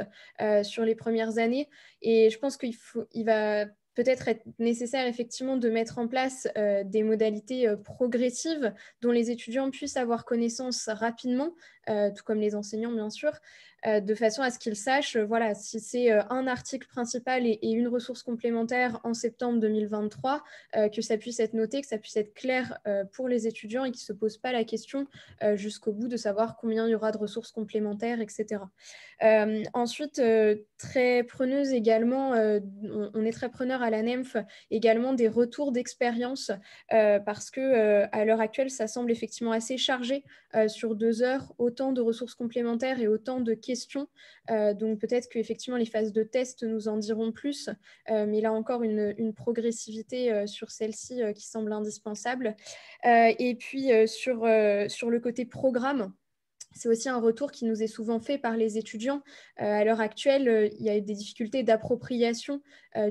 sur les premières années. Et je pense qu'il va peut-être être nécessaire effectivement de mettre en place des modalités progressives dont les étudiants puissent avoir connaissance rapidement, tout comme les enseignants bien sûr, de façon à ce qu'ils sachent voilà, si c'est un article principal et une ressource complémentaire en septembre 2023, que ça puisse être noté, que ça puisse être clair pour les étudiants et qu'ils ne se posent pas la question jusqu'au bout de savoir combien il y aura de ressources complémentaires, etc. Ensuite, très preneuse également, on est très preneur à la NEMF également des retours d'expérience parce que à l'heure actuelle, ça semble effectivement assez chargé sur 2 heures, autant de ressources complémentaires et autant de questions. Donc peut-être qu'effectivement les phases de test nous en diront plus, mais là encore une progressivité sur celle-ci qui semble indispensable. Et puis sur le côté programme, c'est aussi un retour qui nous est souvent fait par les étudiants. À l'heure actuelle, il y a eu des difficultés d'appropriation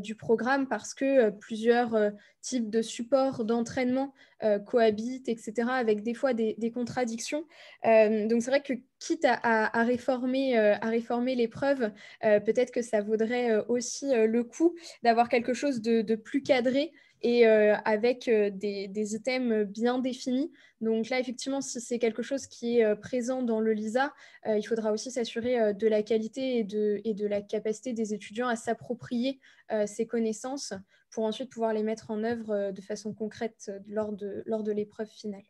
du programme parce que plusieurs types de supports d'entraînement cohabitent, etc., avec des fois des contradictions. Donc c'est vrai que quitte à réformer l'épreuve, peut-être que ça vaudrait aussi le coup d'avoir quelque chose de plus cadré et avec des items bien définis. Donc là, effectivement, si c'est quelque chose qui est présent dans le LISA, il faudra aussi s'assurer de la qualité et de la capacité des étudiants à s'approprier ces connaissances pour ensuite pouvoir les mettre en œuvre de façon concrète lors de l'épreuve finale.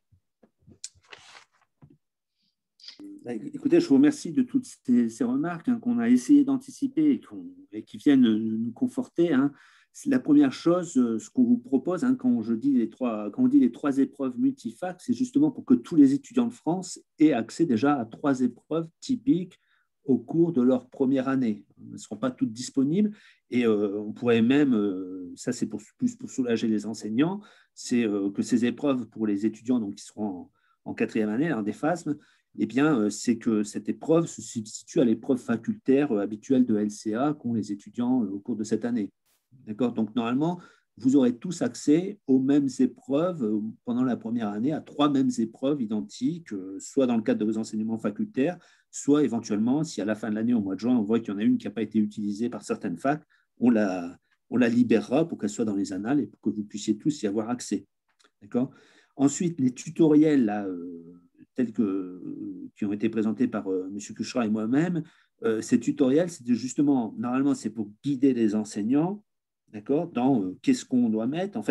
Écoutez, je vous remercie de toutes ces remarques qu'on a essayé d'anticiper et qui viennent nous conforter. La première chose, ce qu'on vous propose, quand on dit les 3 épreuves multifac, c'est justement pour que tous les étudiants de France aient accès déjà à 3 épreuves typiques au cours de leur première année. Elles ne seront pas toutes disponibles et on pourrait même, ça c'est plus pour soulager les enseignants, c'est que ces épreuves pour les étudiants donc, qui seront en 4e année, des FASM, eh bien, c'est que cette épreuve se substitue à l'épreuve facultaire habituelle de LCA qu'ont les étudiants au cours de cette année. D'accord ? Donc, normalement, vous aurez tous accès aux mêmes épreuves pendant la première année, à 3 mêmes épreuves identiques, soit dans le cadre de vos enseignements facultaires, soit éventuellement, si à la fin de l'année, au mois de juin, on voit qu'il y en a une qui n'a pas été utilisée par certaines facs, on la libérera pour qu'elle soit dans les annales et pour que vous puissiez tous y avoir accès. D'accord ? Ensuite, les tutoriels là, qui ont été présentés par M. Kuchera et moi-même, ces tutoriels, c'était justement, normalement, c'est pour guider les enseignants, d'accord, dans qu'est-ce qu'on doit mettre. En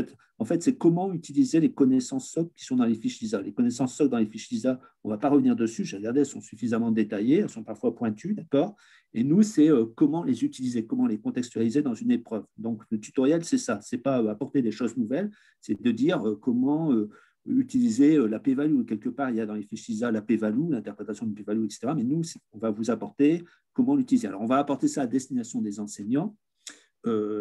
fait, c'est comment utiliser les connaissances SOC qui sont dans les fiches LISA. Les connaissances SOC dans les fiches LISA, on ne va pas revenir dessus. J'ai regardé, elles sont suffisamment détaillées, elles sont parfois pointues, d'accord. Et nous, c'est comment les utiliser, comment les contextualiser dans une épreuve. Donc, le tutoriel, c'est ça. C'est pas apporter des choses nouvelles, c'est de dire comment utiliser la p-value. Quelque part, il y a dans les fiches LISA la p-value, l'interprétation de p-value, etc. Mais nous, on va vous apporter comment l'utiliser. Alors, on va apporter ça à destination des enseignants.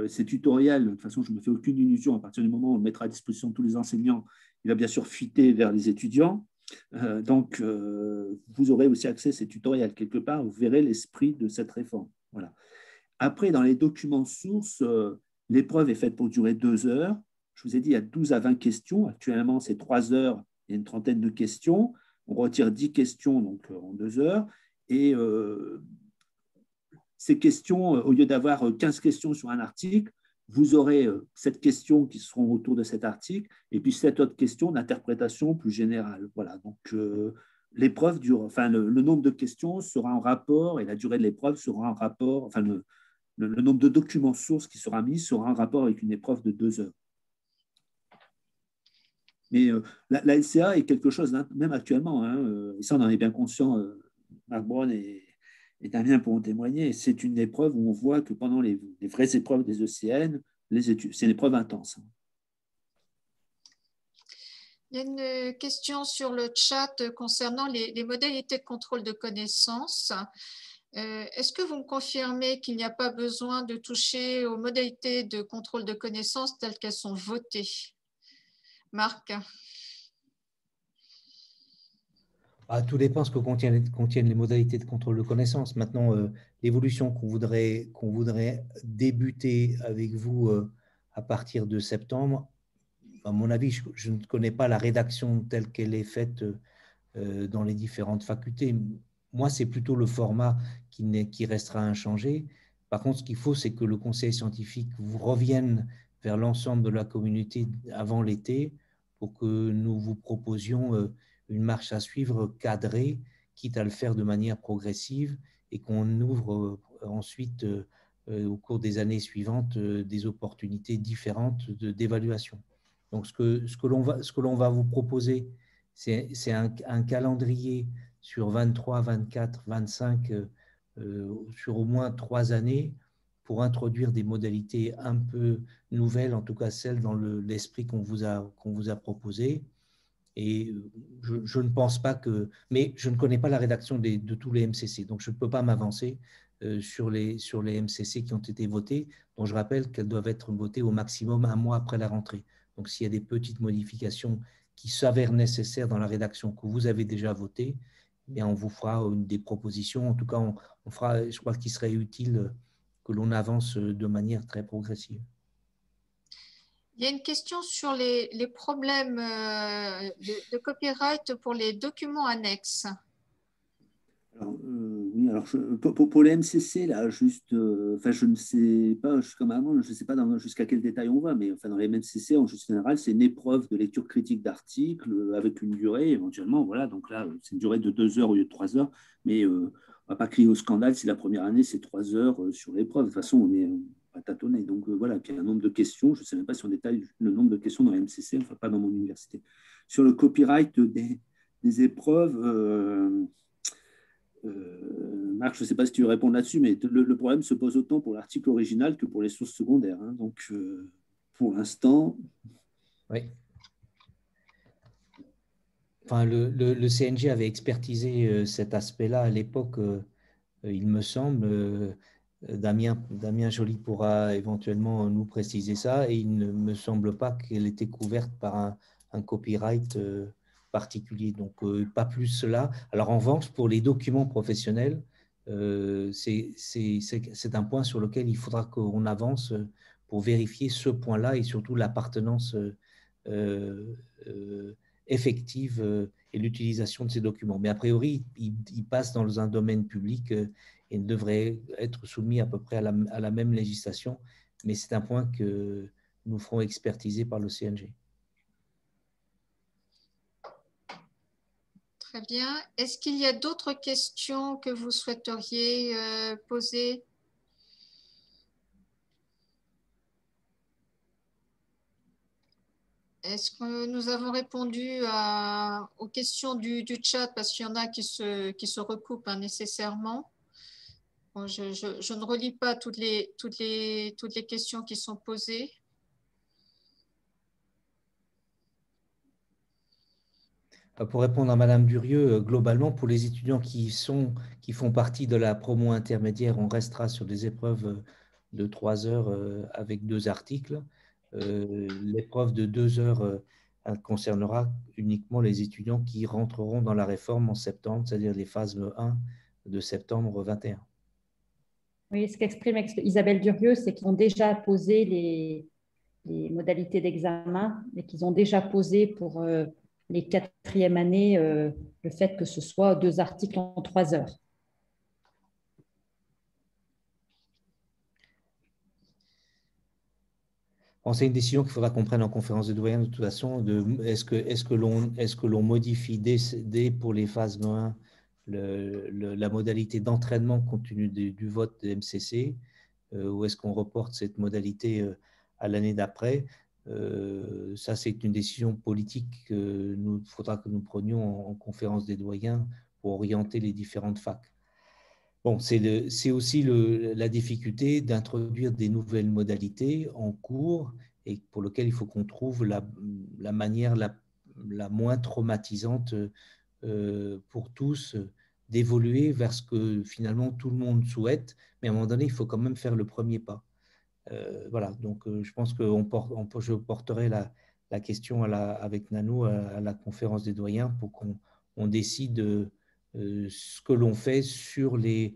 Ces tutoriels, de toute façon, je ne me fais aucune illusion, à partir du moment où on le mettra à disposition de tous les enseignants, il va bien sûr fuiter vers les étudiants. Donc, vous aurez aussi accès à ces tutoriels. Quelque part, vous verrez l'esprit de cette réforme. Voilà. Après, dans les documents sources, l'épreuve est faite pour durer 2 heures. Je vous ai dit, il y a 12 à 20 questions. Actuellement, c'est 3 heures il y a une trentaine de questions. On retire 10 questions donc, en 2 heures. Et ces questions, au lieu d'avoir 15 questions sur un article, vous aurez 7 questions qui seront autour de cet article et puis 7 autres questions d'interprétation plus générale. Voilà, donc l'épreuve dure, enfin le nombre de questions sera en rapport et la durée de l'épreuve sera en rapport, enfin le nombre de documents sources qui sera mis sera en rapport avec une épreuve de 2 heures. Mais la LCA est quelque chose, même actuellement, hein, et ça on en est bien conscient, Marc Braun et Damien pourront témoigner, c'est une épreuve où on voit que pendant les vraies épreuves des ECN, c'est une épreuve intense. Il y a une question sur le chat concernant les modalités de contrôle de connaissances. Est-ce que vous me confirmez qu'il n'y a pas besoin de toucher aux modalités de contrôle de connaissances telles qu'elles sont votées? Marc? Tout dépend de ce que contiennent les modalités de contrôle de connaissances. Maintenant, l'évolution qu'on voudrait débuter avec vous à partir de septembre, à mon avis, je ne connais pas la rédaction telle qu'elle est faite dans les différentes facultés. Moi, c'est plutôt le format qui restera inchangé. Par contre, ce qu'il faut, c'est que le conseil scientifique vous revienne vers l'ensemble de la communauté avant l'été pour que nous vous proposions une marche à suivre cadrée, quitte à le faire de manière progressive et qu'on ouvre ensuite, au cours des années suivantes, des opportunités différentes d'évaluation. Donc, ce que l'on va vous proposer, c'est un calendrier sur 23, 24, 25, sur au moins 3 années pour introduire des modalités un peu nouvelles, en tout cas celles dans l'esprit qu'on vous a proposé. Et je ne pense pas que… Mais je ne connais pas la rédaction de tous les MCC, donc je ne peux pas m'avancer sur les MCC qui ont été votés, dont je rappelle qu'elles doivent être votées au maximum 1 mois après la rentrée. Donc, s'il y a des petites modifications qui s'avèrent nécessaires dans la rédaction que vous avez déjà votée, eh on vous fera des propositions. En tout cas, on fera, je crois qu'il serait utile que l'on avance de manière très progressive. Il y a une question sur les problèmes de copyright pour les documents annexes. Alors, oui, alors pour les MCC, là, juste, enfin, je ne sais pas, comme avant, je ne sais pas jusqu'à quel détail on va, mais enfin, dans les MCC, en général, c'est une épreuve de lecture critique d'articles avec une durée, éventuellement, voilà, donc là, c'est une durée de 2 heures au lieu de 3 heures, mais on ne va pas crier au scandale si la première année, c'est 3 heures sur l'épreuve. De toute façon, on est pas tâtonné. Donc voilà, qu'il y a un nombre de questions, je ne sais même pas si on détaille le nombre de questions dans les MCC, enfin pas dans mon université. Sur le copyright des épreuves, Marc, je ne sais pas si tu veux répondre là-dessus, mais le problème se pose autant pour l'article original que pour les sources secondaires. Hein. Donc, pour l'instant… Oui. Enfin, le CNG avait expertisé cet aspect-là à l'époque, il me semble. Damien Joly pourra éventuellement nous préciser ça, et il ne me semble pas qu'elle était couverte par un copyright particulier, donc pas plus cela. Alors en revanche, pour les documents professionnels, c'est un point sur lequel il faudra qu'on avance pour vérifier ce point-là et surtout l'appartenance effective et l'utilisation de ces documents. Mais a priori, ils passent dans un domaine public et devraient être soumis à peu près à la même législation, mais c'est un point que nous ferons expertiser par le CNG. Très bien. Est-ce qu'il y a d'autres questions que vous souhaiteriez poser? Est-ce que nous avons répondu aux questions du chat, parce qu'il y en a qui se recoupent nécessairement? Bon, je ne relis pas toutes les questions qui sont posées. Pour répondre à Madame Durieux, globalement, pour les étudiants qui font partie de la promo intermédiaire, on restera sur des épreuves de 3 heures avec 2 articles. L'épreuve de 2 heures concernera uniquement les étudiants qui rentreront dans la réforme en septembre, c'est-à-dire les phases 1 de septembre 21. Oui, ce qu'exprime Isabelle Durieux, c'est qu'ils ont déjà posé les modalités d'examen et qu'ils ont déjà posé pour les quatrièmes années, le fait que ce soit 2 articles en 3 heures. Bon, c'est une décision qu'il faudra qu'on prenne en conférence de doyens de toute façon. Est-ce que l'on modifie dès pour les phases 1 la modalité d'entraînement compte tenu du vote de MCC, ou est-ce qu'on reporte cette modalité à l'année d'après? Ça, c'est une décision politique qu'il faudra que nous prenions en conférence des doyens pour orienter les différentes facs. Bon, c'est aussi la difficulté d'introduire des nouvelles modalités en cours et pour lequel il faut qu'on trouve la manière la moins traumatisante pour tous d'évoluer vers ce que finalement tout le monde souhaite, mais à un moment donné, il faut quand même faire le premier pas. Voilà, donc je pense que je porterai la question avec Nanou à la conférence des doyens pour qu'on décide ce que l'on fait sur les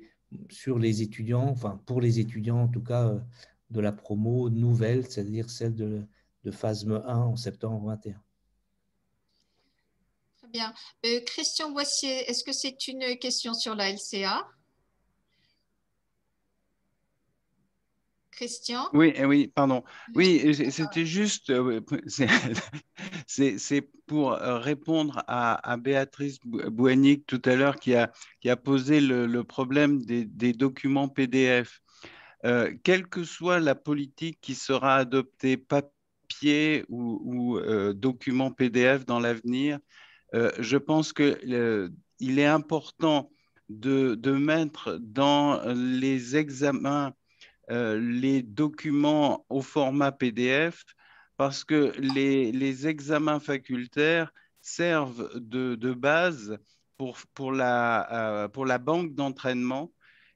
étudiants, enfin pour les étudiants en tout cas de la promo nouvelle, c'est-à-dire celle de phase 1 en septembre 21. Très bien. Christian Boissier, est-ce que c'est une question sur la LCA? Christian? Oui, pardon. Oui, c'était juste, c'est pour répondre à Béatrice Bouanic tout à l'heure qui a posé le problème des documents PDF. Quelle que soit la politique qui sera adoptée, papier ou document PDF dans l'avenir, je pense qu'il est important de mettre dans les examens les documents au format PDF parce que les examens facultaires servent de base pour la banque d'entraînement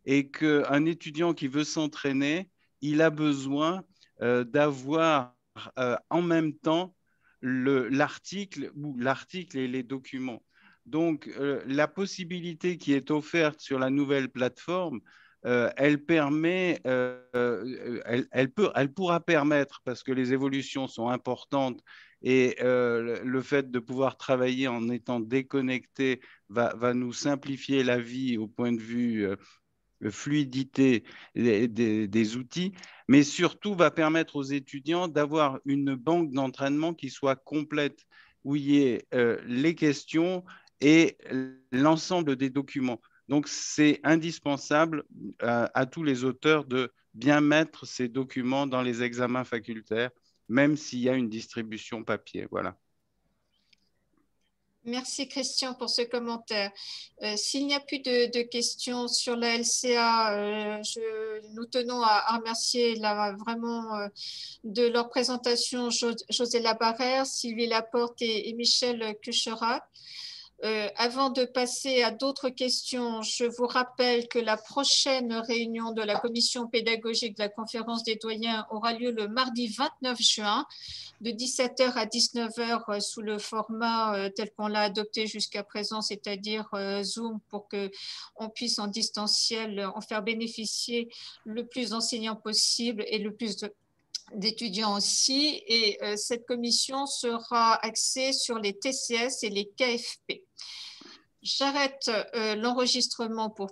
et qu'un étudiant qui veut s'entraîner, il a besoin d'avoir en même temps l'article et les documents. Donc, la possibilité qui est offerte sur la nouvelle plateforme, elle pourra permettre, parce que les évolutions sont importantes et le fait de pouvoir travailler en étant déconnecté va nous simplifier la vie au point de vue fluidité des outils, mais surtout va permettre aux étudiants d'avoir une banque d'entraînement qui soit complète, où il y ait les questions et l'ensemble des documents. Donc, c'est indispensable à tous les auteurs de bien mettre ces documents dans les examens facultaires, même s'il y a une distribution papier. Voilà. Merci Christian pour ce commentaire. S'il n'y a plus de questions sur la LCA, nous tenons à remercier vraiment de leur présentation José Labarrère, Sylvie Laporte et Michel Cucherat. Avant de passer à d'autres questions, je vous rappelle que la prochaine réunion de la commission pédagogique de la conférence des doyens aura lieu le mardi 29 juin de 17h à 19h sous le format tel qu'on l'a adopté jusqu'à présent, c'est-à-dire Zoom, pour qu'on puisse en distanciel en faire bénéficier le plus d'enseignants possible et le plus d'étudiants aussi. Et cette commission sera axée sur les TCS et les KFP. J'arrête l'enregistrement pour